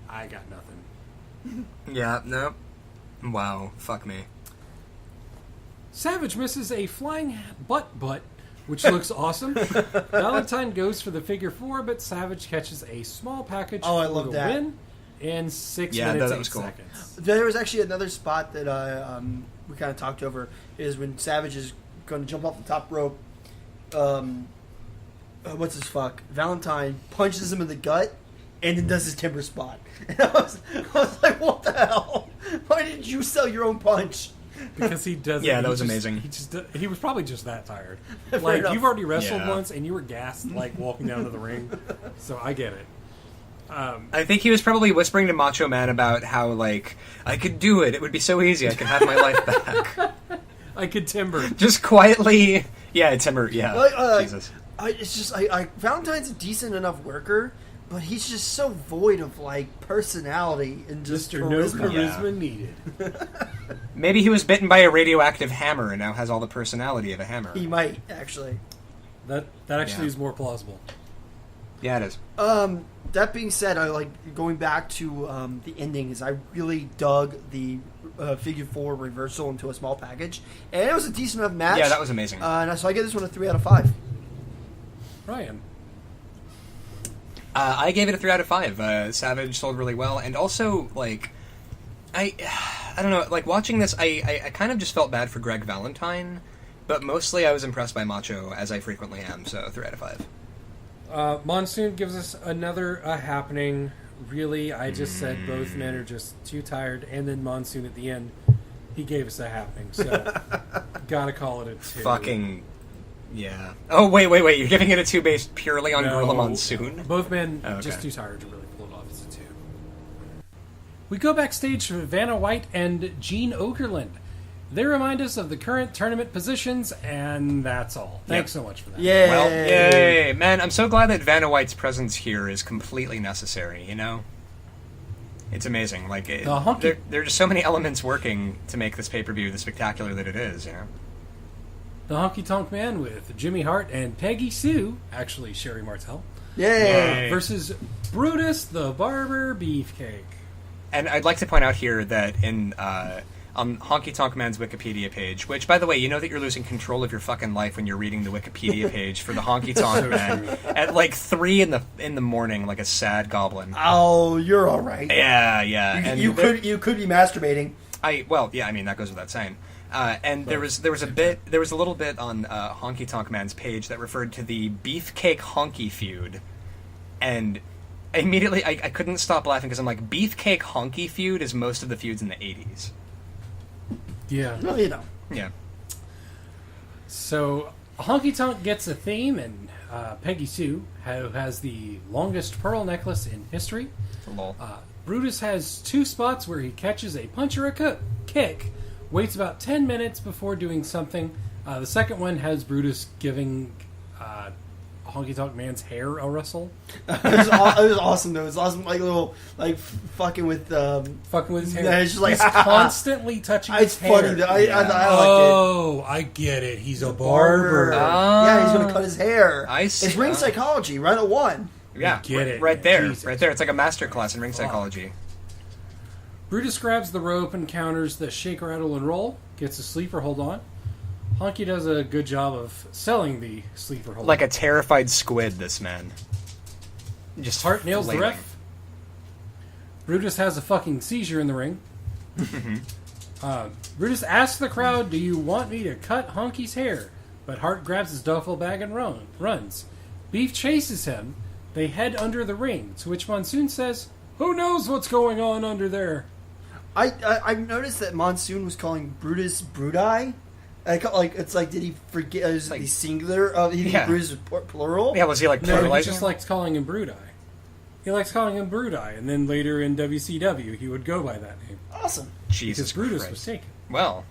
I got nothing. Yeah, nope. Wow, fuck me. Savage misses a flying butt, which looks awesome. Valentine goes for the figure 4, but Savage catches a small package I for love the that. win in 6 minutes, 8 cool. seconds. There was actually another spot that we kind of talked over, is when Savage is going to jump off the top rope. What's his fuck? Valentine punches him in the gut and then does his timber spot. And I was like, what the hell? Why didn't you sell your own punch? because he doesn't. Yeah, that he was just- amazing. He was probably just that tired. Fair Like enough. you've already wrestled Yeah. once and you were gassed, like walking down to the ring. So I get it. I think he was probably whispering to Macho Man about how, like, I could do it. It would be so easy. I could have my life back. I could timber. Just quietly. Yeah, Timber. Yeah. Jesus. It's just Valentine's a decent enough worker, but he's just so void of like personality and just Mr. No charisma. charisma needed. Maybe he was bitten by a radioactive hammer and now has all the personality of a hammer. He might actually. That actually Yeah. is more plausible. Yeah, it is. That being said, I like going back to the ending. Is I really dug the figure 4 reversal into a small package, and it was a decent enough match. Yeah, that was amazing. So I give this one a 3 out of 5. Ryan. I gave it a 3 out of 5. Savage sold really well, and also, like, I don't know, like, watching this, I kind of just felt bad for Greg Valentine, but mostly I was impressed by Macho, as I frequently am, so 3 out of 5. Monsoon gives us another happening. Really, I just said both men are just too tired, and then Monsoon at the end, he gave us a happening. So, gotta call it a 2. Fucking, yeah. Oh, wait, you're giving it a 2 based purely on Gorilla Monsoon? Both men Oh, okay. just too tired to really pull it off as a 2. We go backstage for Vanna White and Gene Okerlund. They remind us of the current tournament positions, and that's all. Thanks so much for that. Yeah. Well, yay! Man, I'm so glad that Vanna White's presence here is completely necessary, you know? It's amazing. Like, there are just so many elements working to make this pay-per-view the spectacular that it is, you know? The Honky Tonk Man with Jimmy Hart and Peggy Sue, actually Sherry Martel, Yay. versus Brutus the Barber Beefcake. And I'd like to point out here that on Honky Tonk Man's Wikipedia page, which, by the way, you know that you're losing control of your fucking life when you're reading the Wikipedia page for the Honky Tonk Man at like 3 in the morning, like a sad goblin. Oh, you're all right. Yeah. You could be masturbating. I mean that goes without saying. And there was a little bit on Honky Tonk Man's page that referred to the Beefcake Honky feud, and immediately I couldn't stop laughing because I'm like, Beefcake Honky feud is most of the feuds in the 80s. Yeah. Well, you know. Yeah. So Honky Tonk gets a theme, and Peggy Sue, who has the longest pearl necklace in history. Lol. Brutus has 2 spots where he catches a punch or a kick, waits about 10 minutes before doing something. The second one has Brutus giving Honky Tonk Man's hair a rustle. It was awesome though. It was awesome, like little fucking with his hair. Yeah, it's just like he's constantly touching It's his hair. funny though. I liked Oh, I get it. He's a barber. Yeah, he's gonna cut his hair. I see. It's ring psychology, right at 1. Yeah, get it. right there. Jesus. Right there. It's like a master class in ring psychology. Brutus grabs the rope and counters the shake, rattle, and roll. Gets a sleeper hold on. Honky does a good job of selling the sleeper hold. Like a terrified squid, this man. Just Hart nails the flailing. ref. Brutus has a fucking seizure in the ring. Brutus asks the crowd, "Do you want me to cut Honky's hair?" But Hart grabs his duffel bag and runs. Beef chases him. They head under the ring, to which Monsoon says, "Who knows what's going on under there?" I've noticed that Monsoon was calling Brutus Brudi. It's like, did he forget? Is like, the singular? He think yeah. Brutus is plural. Yeah, was he like No, he pluralizing? just likes calling him Brudi. He likes calling him Brudi, and then later in WCW, he would go by that name. Awesome. Jesus Because Brutus Christ. was taken. Well,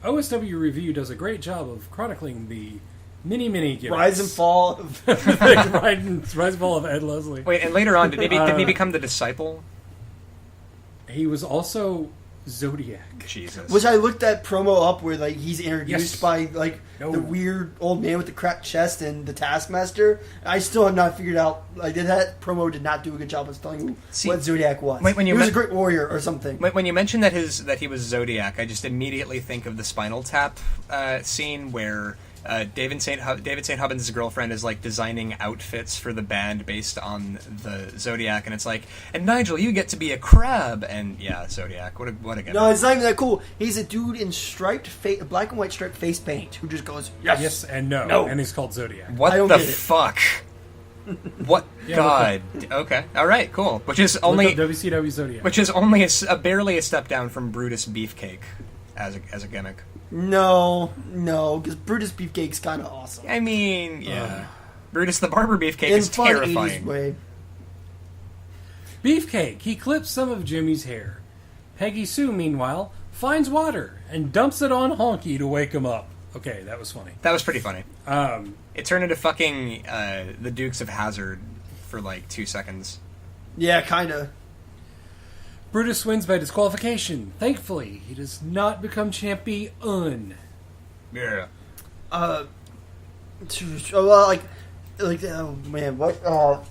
OSW Review does a great job of chronicling the many gimmicks. Rise and fall. Rise and fall of Ed Leslie. wait, and later on, didn't he become the disciple? He was also Zodiac. Jesus. Which I looked at promo up where like he's introduced Yes. by like No. the weird old man with the cracked chest and the Taskmaster. I still have not figured out. Like that promo did not do a good job of telling me See, what Zodiac was. when you he was men- a great warrior or something. When you mentioned that he was Zodiac, I just immediately think of the Spinal Tap scene where David St. Hubbins' girlfriend is like designing outfits for the band based on the Zodiac, and it's like, and Nigel, you get to be a crab, and yeah, Zodiac. What a guy. No, it's not even that cool. He's a dude in black and white striped face paint who just goes yes, Yes and no. No. And he's called Zodiac. What I don't the get it. fuck? What? Yeah, God. Okay. All right. Cool. Which is only Look up WCW Zodiac. which is only barely a step down from Brutus Beefcake as a gimmick. No, because Brutus Beefcake's kind of awesome. I mean, yeah. Brutus the Barber Beefcake In is fun 80s terrifying. way. Beefcake. He clips some of Jimmy's hair. Peggy Sue, meanwhile, finds water and dumps it on Honky to wake him up. Okay, that was funny. That was pretty funny. Um, It turned into fucking the Dukes of Hazzard for like 2 seconds. Yeah, kind of. Brutus wins by disqualification. Thankfully, he does not become champion. Yeah. Well, like, oh man, what?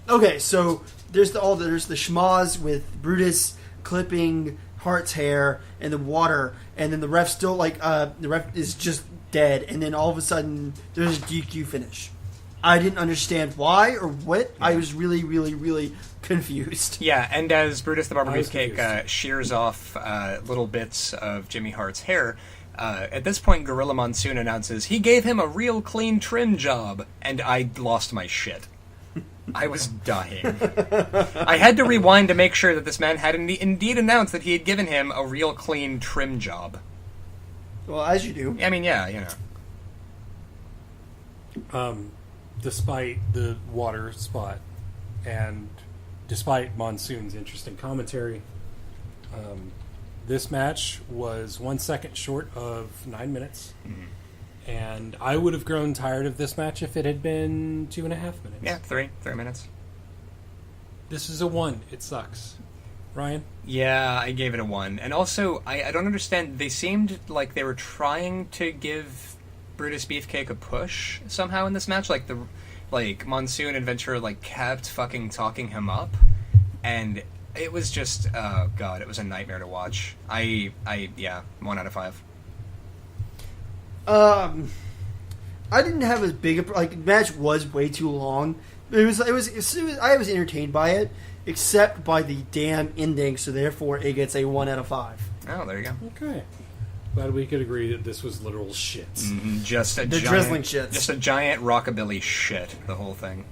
Okay, so there's the schmoz with Brutus clipping Hart's hair and the water, and then the ref still the ref is just dead, and then all of a sudden there's a DQ finish. I didn't understand why or what. I was really, really, really confused. Yeah, and as Brutus the Barber I was Beefcake confused. shears off little bits of Jimmy Hart's hair, at this point Gorilla Monsoon announces he gave him a real clean trim job, and I lost my shit. I was dying. I had to rewind to make sure that this man had indeed announced that he had given him a real clean trim job. Well, as you do. I mean, yeah, you know. Despite the water spot and despite Monsoon's interesting commentary, this match was 1 second short of 9 minutes. Mm-hmm. And I would have grown tired of this match if it had been 2.5 minutes. Yeah, 3 minutes. This is a 1. It sucks. Ryan? Yeah, I gave it a 1. And also, I don't understand. They seemed like they were trying to give Brutus Beefcake a push somehow in this match. Like Monsoon and Ventura kept fucking talking him up, and it was just oh god, it was a nightmare to watch. I 1 out of 5. I didn't have as big a the match was way too long. I was entertained by it, except by the damn ending. So therefore, it gets a 1 out of 5. Oh, there you go. Okay. Glad we could agree that this was literal shits. Mm-hmm. Just a The drizzling shits. Just a giant rockabilly shit. The whole thing.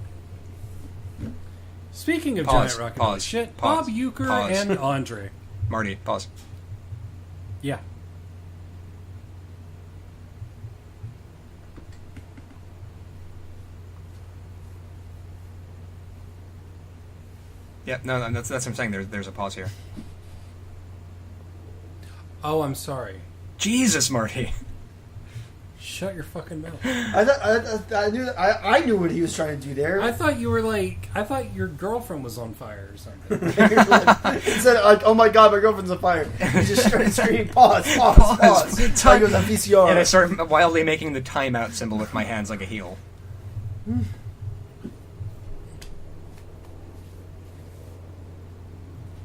Speaking of Pause, giant rockabilly pause, shit, pause, Bob Uecker pause. and Andre. Marty, pause. Yeah. Yeah, no, that's what I'm saying. There's a pause here. Oh, I'm sorry. Jesus, Marty. Shut your fucking mouth. I knew what he was trying to do there. I thought you were I thought your girlfriend was on fire or something. He said, "Oh my god, my girlfriend's on fire." He just started screaming, "Pause! Pause!" Like it was on VCR. And I started wildly making the timeout symbol with my hands like a heel.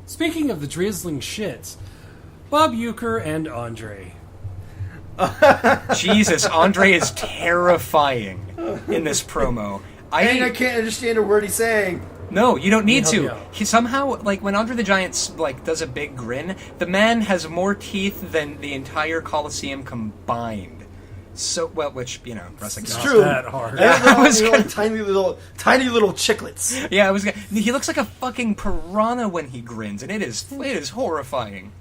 Speaking of the drizzling shits, Bob Uecker and Andre. Jesus, Andre is terrifying in this promo. And I can't understand a word he's saying. No, you don't need Help me to. out. He somehow, when Andre the Giant does a big grin, the man has more teeth than the entire Coliseum combined. So, wrestling. It's Not true. that hard. And they're all, I was like tiny little chiclets. Yeah, he looks like a fucking piranha when he grins, and it is horrifying.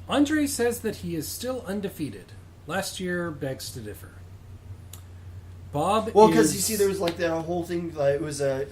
Andre says that he is still undefeated. Last year begs to differ. Bob Well, because you see, there was that whole thing. It was a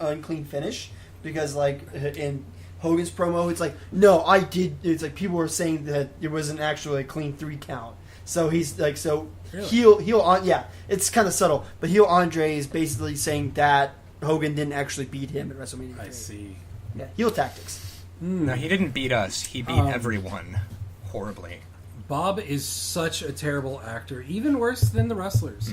unclean finish because in Hogan's promo, it's no, I did. It's people were saying that there wasn't actually a clean 3 count. So he's Really? heel on. Yeah, it's kind of subtle, but heel Andre is basically saying that Hogan didn't actually beat him at WrestleMania 3. I see. Yeah, heel tactics. No, he didn't beat us. He beat everyone horribly. Bob is such a terrible actor, even worse than the wrestlers.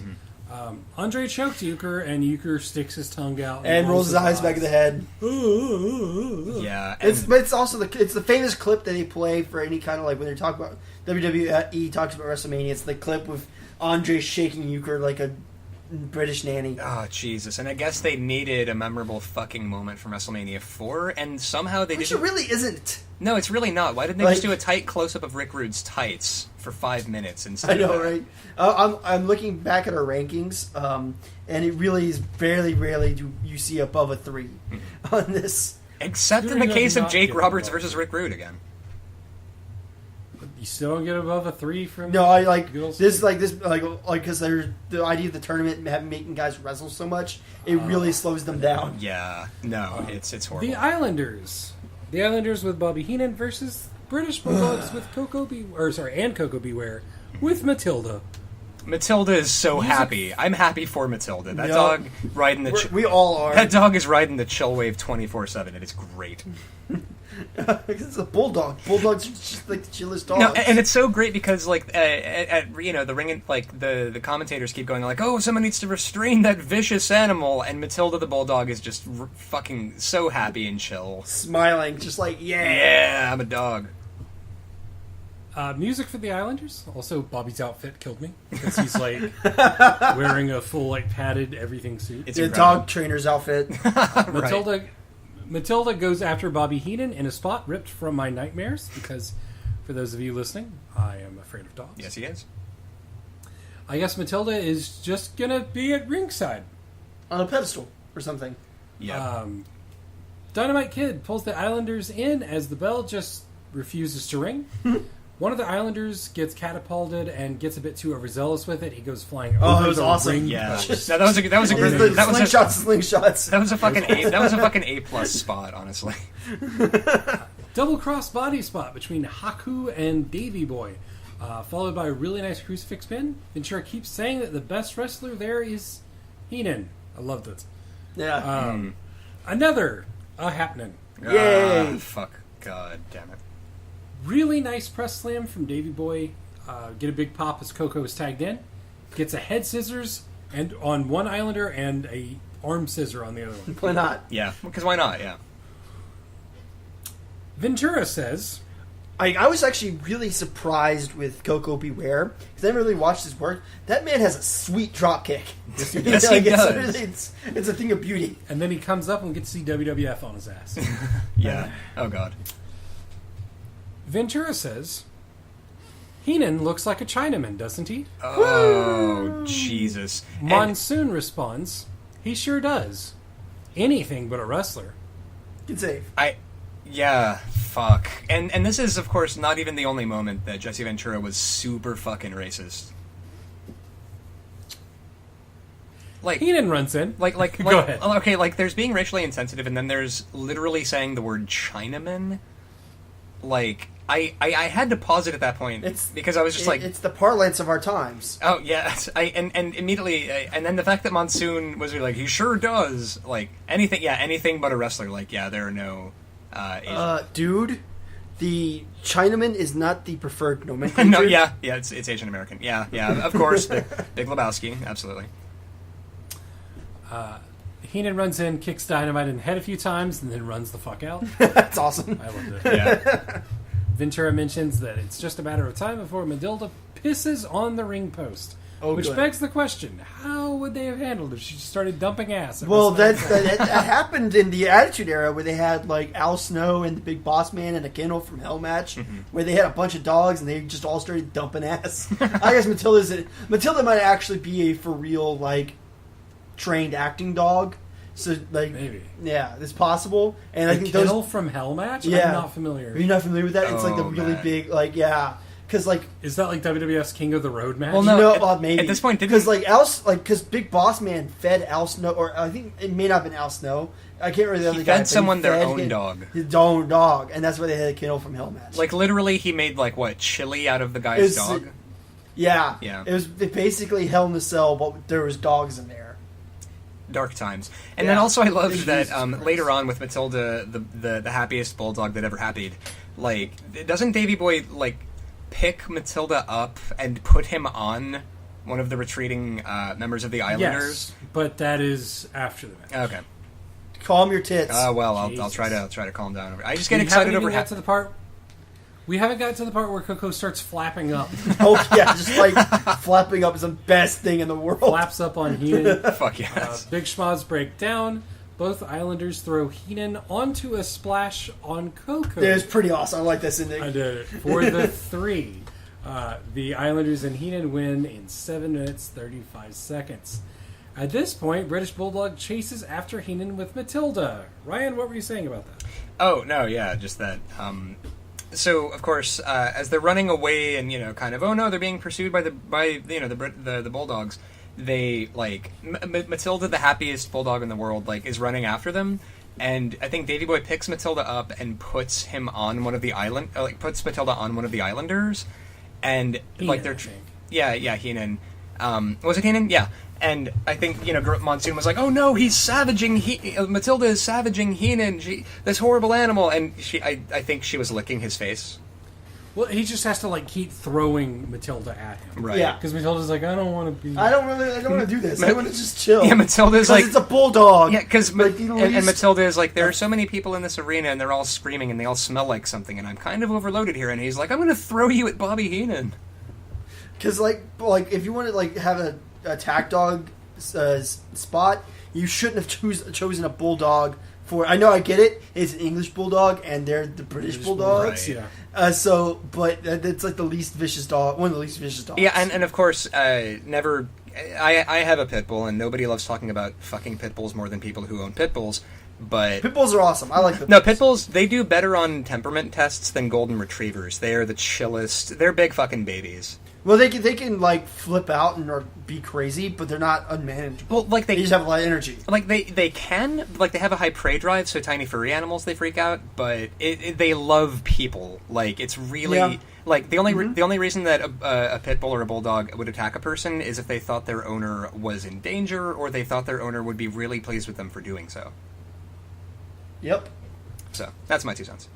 Andre choked Uecker, and Uecker sticks his tongue out And rolls his eyes back of the head. Yeah, It's also the famous clip that they play for any kind of when they talk about WWE talks about WrestleMania. It's the clip with Andre shaking Uecker like a British nanny. oh Jesus! And I guess they needed a memorable fucking moment from WrestleMania 4, and somehow they Which didn't. it really isn't. No, it's really not. Why didn't they Like- just do a tight close-up of Rick Rude's tights for 5 minutes instead I of know, that? right? I'm looking back at our rankings, and it really is rarely do you see above a 3 on this. Except in the Considering case I'm of not Jake getting Roberts above versus Rick Rude again. You still don't get above a 3 from... No, I like Good old this, Steve. because there's the idea of the tournament making guys wrestle so much, it really slows them down. Yeah, no, it's horrible. The Islanders. The Islanders with Bobby Heenan versus British Bulldogs with Coco Beware with Matilda. Matilda is so Music- happy. I'm happy for Matilda. That Yep. dog riding the... We all are. That dog is riding the chill wave 24/7, and it's great. It's a bulldog. Bulldogs are just like the chillest dogs. No, and it's so great because like at the ring, like the commentators keep going like, oh, someone needs to restrain that vicious animal, and Matilda the bulldog is just fucking so happy and chill. Smiling, just like, Yeah, I'm a dog. Music for the Islanders. Also, Bobby's outfit killed me because he's like wearing a full like padded everything suit. It's the incredible. dog trainer's outfit. Matilda goes after Bobby Heenan in a spot ripped from my nightmares because, for those of you listening, I am afraid of dogs. Yes, he is. I guess Matilda is just gonna be at ringside. On a pedestal or something. Yeah. Dynamite Kid pulls the Islanders in as the bell just refuses to ring. One of the Islanders gets catapulted and gets a bit too overzealous with it. He goes flying over that was the awesome. ring. yeah. Just- No, that was a It's great. the That was a, slingshots. that was a fucking A. That was a fucking A+ spot, honestly. Double cross body spot between Haku and Davy Boy, followed by a really nice crucifix pin. Ventura keeps saying that the best wrestler there is Heenan. I loved it. Yeah. Another happening. Yay. Fuck. God damn it. Really nice press slam from Davy Boy. Get a big pop as Coco is tagged in. Gets a head scissors and on one Islander and a arm scissor on the other one. Why not? Yeah, because why not? Yeah. Ventura says, I was actually really surprised with Coco Beware because I never really watched his work. That man has a sweet drop kick. Yes, he does. It's a thing of beauty. and then he comes up and gets to see WWF on his ass. Yeah. Oh god. Ventura says, Heenan looks like a Chinaman, doesn't he? Oh Jesus. And- Monsoon responds, he sure does. Anything but a wrestler. Good save. Yeah, fuck. And this is, of course, not even the only moment that Jesse Ventura was super fucking racist. Like, Heenan runs in. Go ahead. Okay, like, there's being racially insensitive, and then there's literally saying the word Chinaman. Like, I had to pause it at that point because I was just like, it's the parlance of our times. oh yeah, and immediately, and then the fact that Monsoon was like, he sure does, like anything but a wrestler. Like, yeah, there are no. Asian. Dude, the Chinaman is not the preferred nomenclature. No, yeah, it's Asian American. Yeah, of course, Big Lebowski, absolutely. Heenan runs in, kicks Dynamite in the head a few times, and then runs the fuck out. That's awesome. I loved it. Yeah, Ventura mentions that it's just a matter of time before Matilda pisses on the ring post. Oh, which good. begs the question, how would they have handled it if she just started dumping ass? at Well, WrestleMania? that happened in the Attitude Era where they had like Al Snow and the Big Boss Man and a Kendall from Hell match where they had a bunch of dogs and they just all started dumping ass. I guess Matilda might actually be a for real like trained acting dog. So like Maybe. yeah, it's possible. And The I think Kennel those. from Hell match? Yeah. I'm not familiar. Are you not familiar with that? It's like the Oh, really man. big like because like Is that like WWF's King of the Road match? Well, you no, know, maybe at this point, didn't- because because Big Boss Man fed Al Snow, or I think it may not have been Al Snow. I can't remember the other He guy. fed but someone their fed own dog. his own dog, and that's why they had a Kennel from Hell match. like literally, he made like what chili out of the guy's It's- dog. yeah, Yeah. It was basically Hell in a Cell, but there was dogs in there. Dark times, and Yeah. then also I loved Jesus that Christ. later on with Matilda, the happiest bulldog that ever happied. Like, doesn't Davy Boy like pick Matilda up and put him on one of the retreating members of the Islanders? Yes, but that is after the match. Okay. Calm your tits. Well, I'll Jesus. try to calm down. I just get We excited haven't over even got to the part. We haven't got to the part where Coco starts flapping up, Oh yeah, just like flapping up is the best thing in the world. flaps up on Heenan. Fuck yes. Big schmoz break down. both Islanders throw Heenan onto a splash on Coco. It's pretty awesome. I like this ending. I did it. For the 3. The Islanders and Heenan win in 7 minutes, 35 seconds. At this point, British Bulldog chases after Heenan with Matilda. Ryan, what were you saying about that? Oh, no, yeah, just that. So, of course, as they're running away and, kind of, oh no, they're being pursued by the Bulldogs, they, Matilda, the happiest Bulldog in the world, is running after them. And I think Davy Boy picks Matilda up and puts him on one of the puts Matilda on one of the Islanders. And, Heenan, they're... I think. Yeah, Heenan. Was it Heenan? Yeah. And I think, Monsoon was like, oh no, he's savaging, Matilda is savaging Heenan, this horrible animal. And I think she was licking his face. Well, he just has to, keep throwing Matilda at him. Right. Yeah. Because Matilda's like, I don't want to be... I don't want to do this. I want to just chill. Yeah, Matilda's like... it's a bulldog. Yeah, because... and Matilda is like, there are so many people in this arena, and they're all screaming, and they all smell like something, and I'm kind of overloaded here. And he's like, I'm going to throw you at Bobby Heenan. Because, if you want to, have a attack dog spot, you shouldn't have chosen a bulldog for... I know, I get it. It's an English bulldog, and they're the British bulldogs. Right, yeah. But it's the least vicious dog, one of the least vicious dogs. Yeah, and of course, never... I have a pit bull, and nobody loves talking about fucking pit bulls more than people who own pit bulls, but... Pit bulls are awesome. I like pit bulls. No, pit bulls, they do better on temperament tests than golden retrievers. They are the chillest. They're big fucking babies. Well, they can flip out or be crazy, but they're not unmanageable. Well, they just have a lot of energy. They can, they have a high prey drive, so tiny furry animals they freak out, but they love people. It's really... Yeah. The only reason that a pit bull or a bulldog would attack a person is if they thought their owner was in danger, or they thought their owner would be really pleased with them for doing so. Yep. So, that's my 2 cents.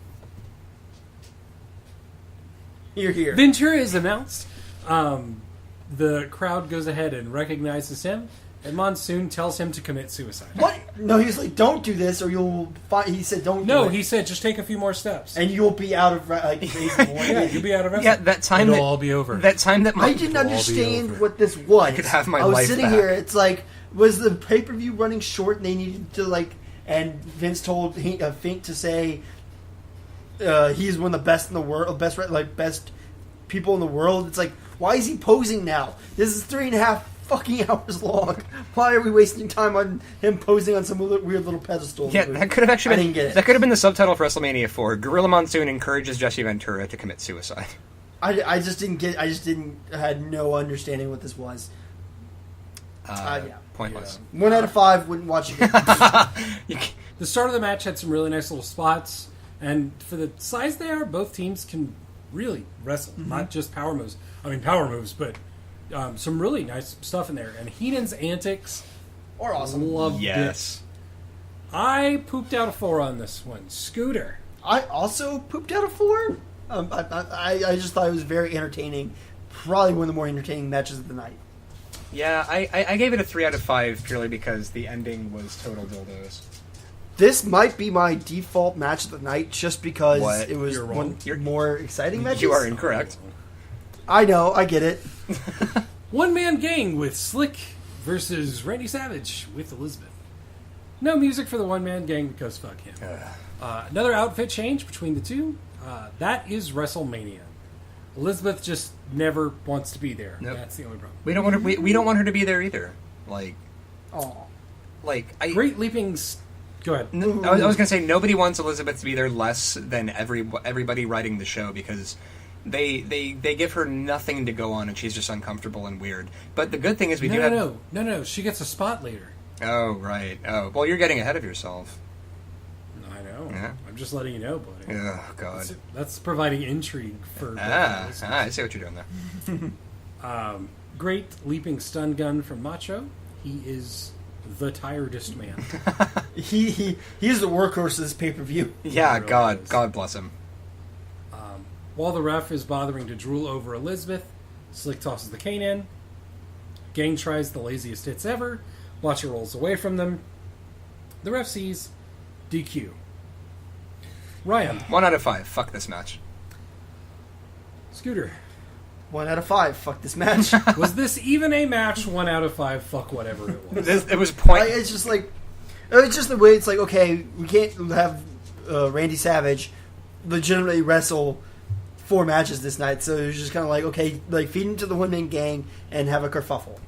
You're here. Ventura is announced. The crowd goes ahead and recognizes him, and Monsoon tells him to commit suicide. What? No, he was like, don't do this, or you'll find... He said, don't do No, it. he said, just take a few more steps. And you'll be out of... Yeah, you'll be out of wrestling. Yeah, that time It'll all be over. That time that I didn't understand what this was. I could have my I was life sitting back. here, it's was the pay-per-view running short and they needed to, and Vince told Fink to say he's one of the best in the world, best people in the world. It's why is he posing now? This is 3.5 fucking hours long. Why are we wasting time on him posing on some weird little pedestal? Yeah, that could have actually I didn't get it. That could have been the subtitle for WrestleMania 4. Gorilla Monsoon encourages Jesse Ventura to commit suicide. I just didn't get. I had no understanding what this was. Yeah. Pointless. 1 out of 5 wouldn't watch it again. The start of the match had some really nice little spots, and for the size they are, both teams can really wrestle, not just power moves. I mean, power moves, but some really nice stuff in there. And Heenan's antics Or awesome. loved Yes. it. I pooped out a 4 on this one. Scooter. I also pooped out a 4. I just thought it was very entertaining. Probably one of the more entertaining matches of the night. Yeah, I gave it a 3 out of 5 purely because the ending was total dildos. This might be my default match of the night just because What? it was You're one wrong. more exciting matches. You are incorrect. I know, I get it. One-man gang with Slick versus Randy Savage with Elizabeth. No music for the one-man gang because fuck him. Another outfit change between the two. That is WrestleMania. Elizabeth just never wants to be there. Nope. That's the only problem. We don't want her. We don't want her to be there either. Oh, Great leaping. Go ahead. I was gonna say nobody wants Elizabeth to be there less than everybody writing the show because they give her nothing to go on and she's just uncomfortable and weird. But the good thing is we do have No. She gets a spot later. Oh right. Oh well, you're getting ahead of yourself. I know. Yeah. I'm just letting you know, buddy. Oh God. That's providing intrigue for. I see what you're doing there. Great leaping stun gun from Macho. He is the tiredest man. he is the workhorse of this pay-per-view. Yeah, really is. God bless him. While the ref is bothering to drool over Elizabeth, Slick tosses the cane in. Gang tries the laziest hits ever. Macho rolls away from them. The ref sees DQ. Ryan. 1 out of 5. Fuck this match. Scooter. 1 out of 5. Fuck this match. Was this even a match? 1 out of 5. Fuck whatever it was. It was point. It's just It's just the way it's like, okay, we can't have Randy Savage legitimately wrestle 4 matches this night, so it's just kind of like, okay, like feed him to the one-man gang and have a kerfuffle.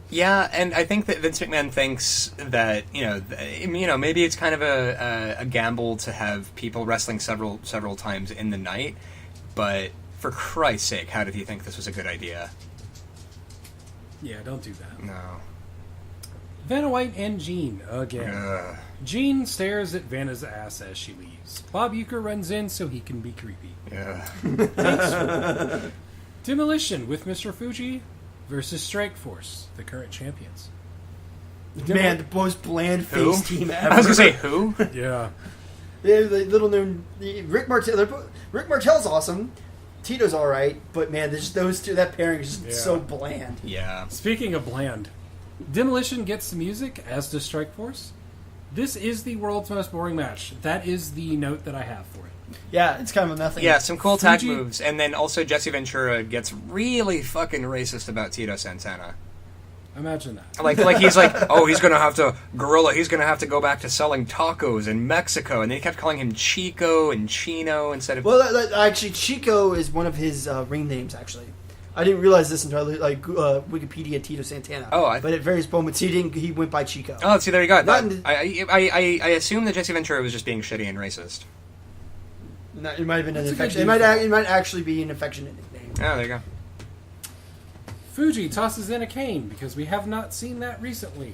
Yeah, and I think that Vince McMahon thinks that maybe it's kind of a gamble to have people wrestling several times in the night, but for Christ's sake, how did he think this was a good idea? Yeah, don't do that. No. Vanna White and Jean again. Ugh. Jean stares at Vanna's ass as she leaves. Bob Uecker runs in so he can be creepy. Yeah. Demolition with Mr. Fuji versus Strike Force, the current champions. Man, the most bland Who? face team ever. I was gonna say who? Yeah. They're the little known Rick Martel. Rick Martel's awesome. Tito's all right, but man, there's those two. That pairing is just so bland. Yeah. Speaking of bland, Demolition gets the music, as does Strike Force. This is the world's most boring match. That is the note that I have for it. Yeah, it's kind of a nothing. Yeah, some cool tag Fuji- moves, and then also Jesse Ventura gets really fucking racist about Tito Santana. Imagine that. Like he's like, oh, he's gonna have to He's gonna have to go back to selling tacos in Mexico, and they kept calling him Chico and Chino instead of. Well, actually, Chico is one of his ring names. Actually, I didn't realize this until Wikipedia Tito Santana. Oh, but at various moments he went by Chico. Oh, see, there you go. Not in the- I assume that Jesse Ventura was just being shitty and racist. No, it might have been an That's a good affection. It might actually be an affectionate nickname. Oh, there you go. Fuji tosses in a cane because we have not seen that recently.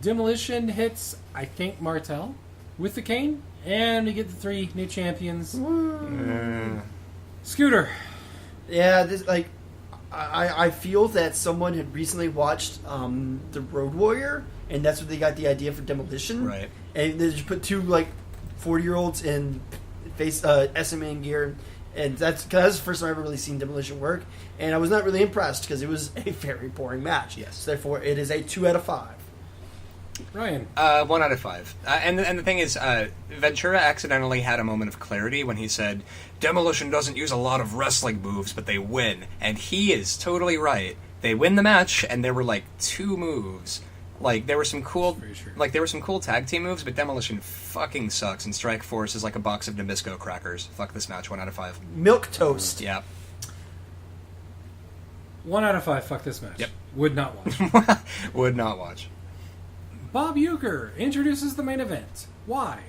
Demolition hits, I think, Martel with the cane, and we get the 3 new champions. Scooter. Yeah, this I feel that someone had recently watched the Road Warrior, and that's what they got the idea for Demolition. Right. And they just put 2 40-year-olds in face SMA gear, and that's the first time I've ever really seen Demolition work. And I was not really impressed because it was a very boring match. Yes. Therefore, it is a 2 out of 5. Ryan. 1 out of 5. And the thing is, Ventura accidentally had a moment of clarity when he said, Demolition doesn't use a lot of wrestling moves, but they win. And he is totally right. They win the match, and there were 2 moves. There were some cool, there were some cool tag team moves, but Demolition fucking sucks, and Strike Force is like a box of Nabisco crackers. Fuck this match. 1 out of 5. Milk toast. Yeah. 1 out of 5, fuck this match. Yep. Would not watch. Would not watch. Bob Uecker introduces the main event. Why?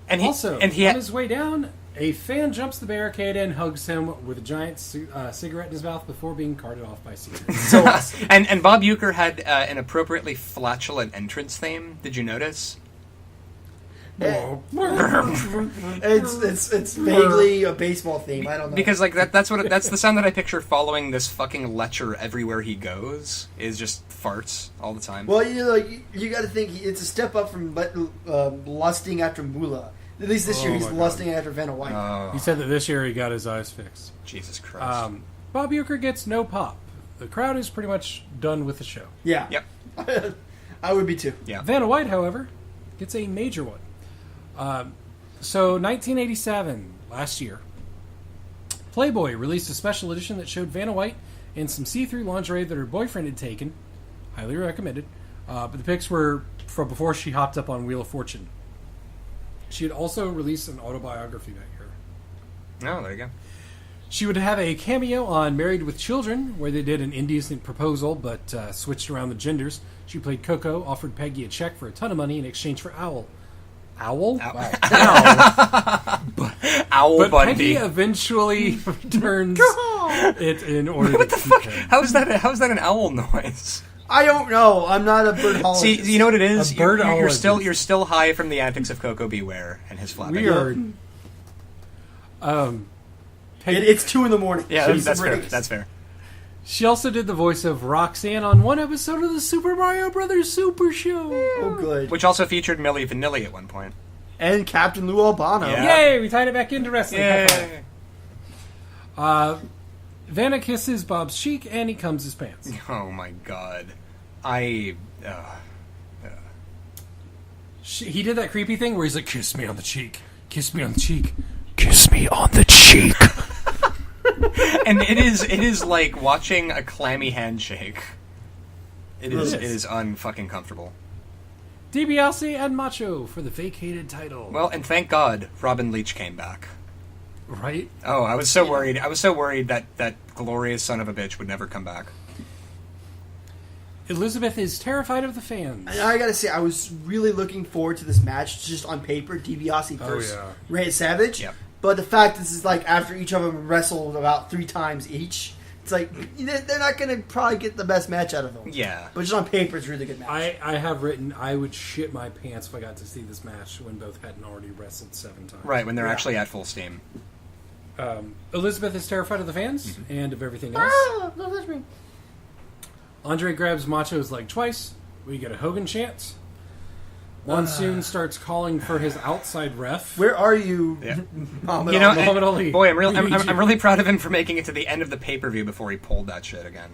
And on his way down, a fan jumps the barricade and hugs him with a giant cigarette in his mouth before being carted off by Caesar. So awesome. and Bob Uecker had an appropriately flatulent entrance theme. Did you notice? It's vaguely a baseball theme. I don't know, Because that's the sound that I picture following this fucking lecher everywhere he goes, is just farts all the time. Well, you got to think it's a step up from lusting after Moolah. At least this year he's lusting after Vanna White. Oh, He said that this year he got his eyes fixed. Jesus Christ. Bob Uecker gets no pop. The crowd is pretty much done with the show. Yeah. Yep. I would be too. Yeah. Vanna White, however, gets a major one. So 1987, last year, Playboy released a special edition that showed Vanna White in some see-through lingerie that her boyfriend had taken. Highly recommended. But the pics were from before she hopped up on Wheel of Fortune. She had also released an autobiography that year. Oh, there you go. She would have a cameo on Married with Children, where they did an indecent proposal but switched around the genders. She played Coco, offered Peggy a check for a ton of money in exchange for Owl. Owl? Wow. Owl But Bundy. Peggy eventually returns it in order What to the keep fuck? him. How's that an owl noise? I don't know. I'm not a birdologist. See, you know what it is? A birdologist. You're still high from the antics of Coco Beware and his flapping. We are... Peggy, It's 2 a.m. Yeah, She's that's fair. raised. That's fair. she also did the voice of Roxanne on one episode of the Super Mario Brothers Super Show. Oh, good. Which also featured Milli Vanilli at one point. And Captain Lou Albano. Yeah. Yay! We tied it back into wrestling. High Yay! five. Vanna kisses Bob's cheek and he comes his pants. Oh my god. He did that creepy thing where he's like, kiss me on the cheek. Kiss me on the cheek. Kiss me on the cheek. And it is like watching a clammy handshake. It is unfucking comfortable. DiBiase and Macho for the vacated title. Well, and thank God Robin Leach came back. Right? Oh, I was so worried. I was so worried that glorious son of a bitch would never come back. Elizabeth is terrified of the fans. And I gotta say, I was really looking forward to this match. Just on paper, DiBiase versus Randy Savage. Yep. But the fact this is like after each of them wrestled about 3 times each, it's like they're not gonna probably get the best match out of them. Yeah. But just on paper, it's a really good match. I have written I would shit my pants if I got to see this match when both hadn't already wrestled 7 times. Right, when they're actually at full steam. Elizabeth is terrified of the fans and of everything else. Don't touch me. Andre grabs Macho's leg twice. We get a Hogan chant. Monsoon starts calling for his outside ref. Where are you, Yeah. Muhammad You know, Ali? Muhammad Ali. Boy, I'm really proud of him for making it to the end of the pay-per-view before he pulled that shit again.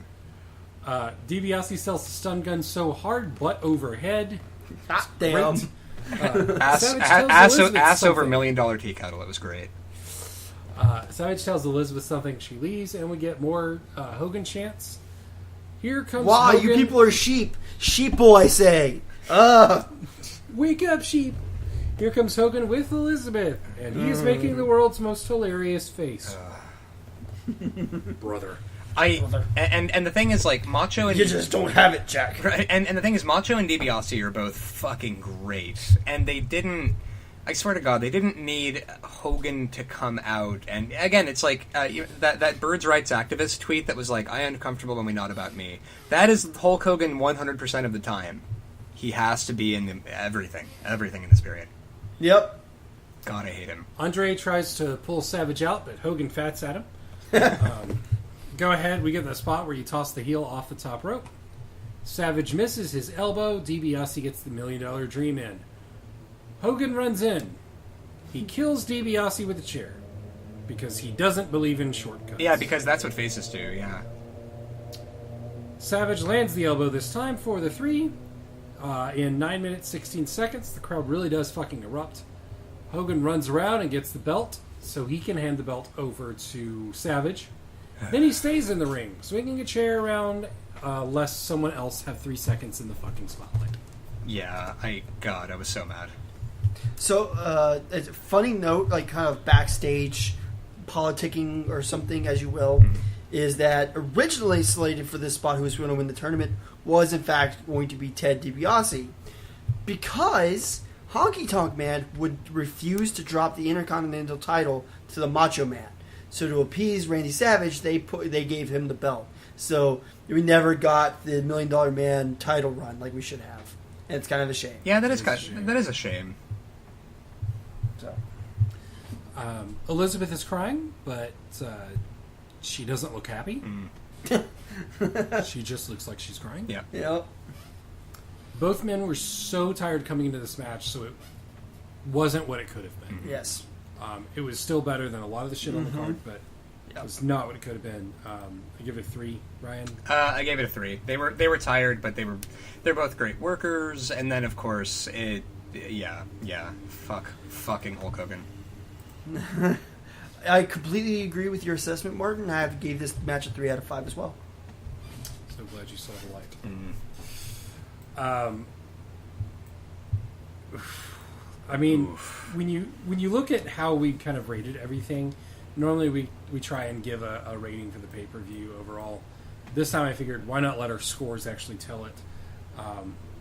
DiBiase sells the stun gun so hard, butt overhead. Hot damn. Great. Ass Savage tells Elizabeth over something. $1 million tea kettle. It was great. Savage tells Elizabeth something. She leaves, and we get more Hogan chants. Here comes Wow, Hogan. you people are sheep. Sheeple, I say. Wake up, sheep! Here comes Hogan with Elizabeth, and he is making the world's most hilarious face. Brother. And the thing is, like, Macho and You just don't have it, Jack. right, and the thing is, Macho and DiBiase are both fucking great, and they didn't. I swear to God, they didn't need Hogan to come out. And again, it's like that Birds Rights activist tweet that was like, "I am uncomfortable when we not about me." That is Hulk Hogan 100% of the time. He has to be in everything in this period. Yep. God, I hate him. Andre tries to pull Savage out, but Hogan fats at him. Go ahead, we get the spot where you toss the heel off the top rope. Savage misses his elbow. DiBiase gets the $1 Million Dream in. Hogan runs in. He kills DiBiase with a chair because he doesn't believe in shortcuts. Yeah, because that's what faces do. Yeah. Savage lands the elbow this time for the 3. In 9 minutes, 16 seconds, the crowd really does fucking erupt. Hogan runs around and gets the belt so he can hand the belt over to Savage. Then he stays in the ring, swinging a chair around lest someone else have 3 seconds in the fucking spotlight. Yeah, I was so mad. So, a funny note, like kind of backstage politicking or something, as you will, is that originally slated for this spot, who was going to win the tournament, was in fact going to be Ted DiBiase, because Honky Tonk Man would refuse to drop the Intercontinental title to the Macho Man. So to appease Randy Savage, they gave him the belt. So we never got the $1 Million Man title run like we should have, and it's kind of a shame. Yeah, that is a shame. So. Elizabeth is crying, but she doesn't look happy. She just looks like she's crying. Yeah. Yep. Both men were so tired coming into this match, so it wasn't what it could have been. Yes. It was still better than a lot of the shit on the card, but it was not what it could have been. I give it a 3, Ryan. I gave it a 3. They were tired, but they're both great workers. And then of course fucking Hulk Hogan. I completely agree with your assessment, Martin. I gave this match a 3 out of 5 as well. So glad you saw the light. I mean, when you look at how we kind of rated everything, normally we try and give a rating for the pay-per-view overall. This time I figured, why not let our scores actually tell it?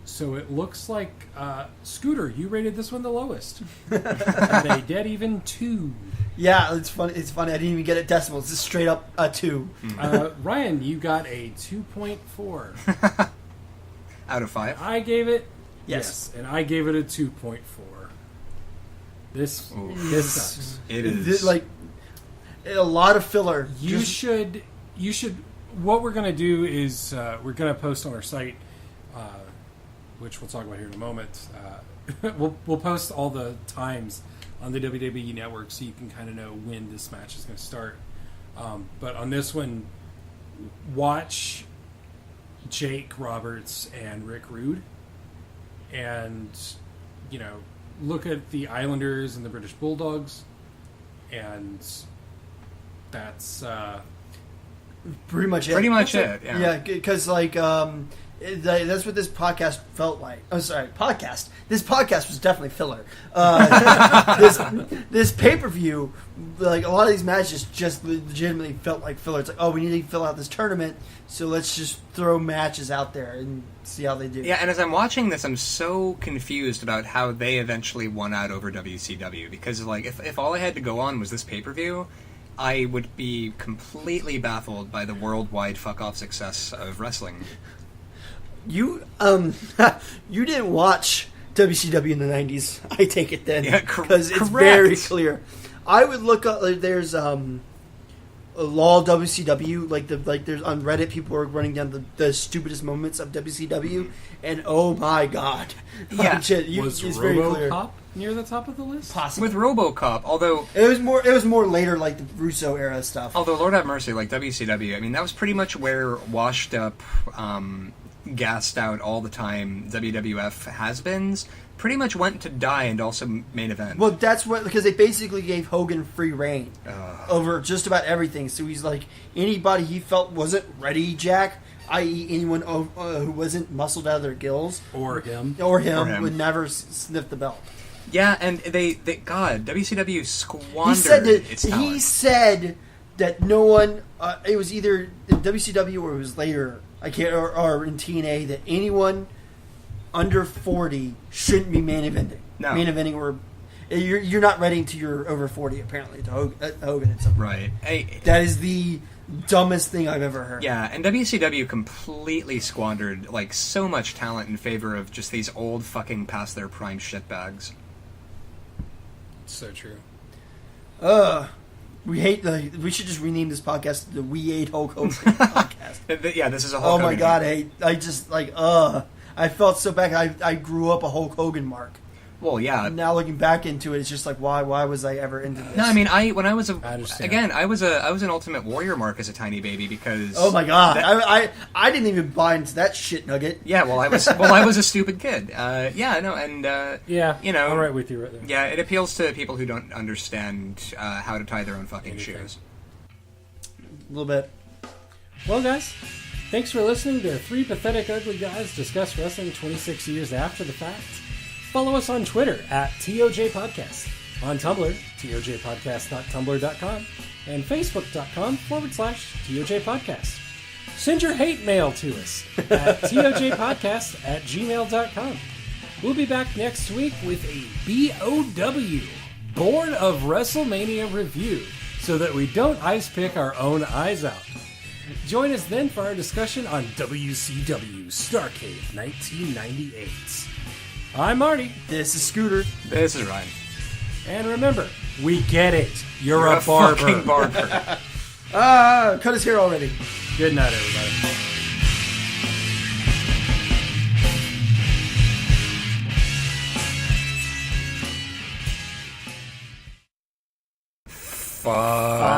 So it looks like, Scooter, you rated this one the lowest. At a dead even 2. Yeah, it's funny. It's funny. I didn't even get it decimals. It's just straight up a 2. Ryan, you got a 2.4. Out of 5? I gave it... Yes. And I gave it a 2.4. This sucks. It is. Like, a lot of filler. You should. What we're going to do is we're going to post on our site, which we'll talk about here in a moment. We'll post all the times on the WWE Network so you can kind of know when this match is going to start. But on this one, watch Jake Roberts and Rick Rude, and look at the Islanders and the British Bulldogs, and that's pretty much it. Pretty much it. Yeah. Yeah, because That's what this podcast felt like. Oh, sorry, podcast. This podcast was definitely filler. This pay-per-view, like a lot of these matches, just legitimately felt like filler. It's like, oh, we need to fill out this tournament, so let's just throw matches out there and see how they do. Yeah, and as I'm watching this, I'm so confused about how they eventually won out over WCW, because like if all I had to go on was this pay-per-view, I would be completely baffled by the worldwide fuck-off success of wrestling. You you didn't watch WCW in the 90s, I take it then. Yeah, because it's correct. very clear. I would look up, like, there's a law WCW, like there's on Reddit, people are running down the stupidest moments of WCW, and oh my god. Yeah. Was it's very clear. RoboCop near the top of the list? Possibly. With RoboCop, although It was more later, like the Russo era stuff. Lord have mercy, like WCW, I mean, that was pretty much where washed up, gassed out all the time WWF has-beens pretty much went to die and also main event. Well, that's what, because they basically gave Hogan free reign over just about everything. So he's like, anybody he felt wasn't ready, Jack, i.e. anyone who wasn't muscled out of their gills, Or him. would never sniff the belt. Yeah, and God, WCW squandered He said that its talent. he said that no one. It was either in WCW or it was later. I can't, or in TNA, that anyone under 40 shouldn't be main eventing. No. Main eventing, or you're not ready until you're over 40. Apparently, to Hogan and something. Right. That is the dumbest thing I've ever heard. Yeah, and WCW completely squandered like so much talent in favor of just these old fucking past their prime shitbags. So true. We we should just rename this podcast the We Ate Hulk Hogan podcast. Yeah, this is a Hulk Oh my Hogan. god, I just like I felt so bad. I grew up a Hulk Hogan mark. Well, yeah. Now looking back into it, it's just like why was I ever into this? No, I mean, when I was I understand. again, I was an Ultimate Warrior mark as a tiny baby because Oh my god, I didn't even buy into that shit nugget. yeah, well, I was a stupid kid. Yeah, no, and Yeah, you know, I'm right with you right there. yeah, it appeals to people who don't understand how to tie their own fucking shoes. A little bit. Well, guys, thanks for listening to Three Pathetic Ugly Guys discuss wrestling 26 years after the fact. Follow us on Twitter at TOJ Podcast, on Tumblr, tojpodcast.tumblr.com, and facebook.com/TOJ Podcast. Send your hate mail to us at tojpodcast@gmail.com. We'll be back next week with a BOW, Born of WrestleMania review, so that we don't ice pick our own eyes out. Join us then for our discussion on WCW Starrcade 1998. I'm Marty. This is Scooter. This is Ryan. And remember, we get it. You're a fucking barber. barber. Cut his hair already. Good night, everybody. Fuck.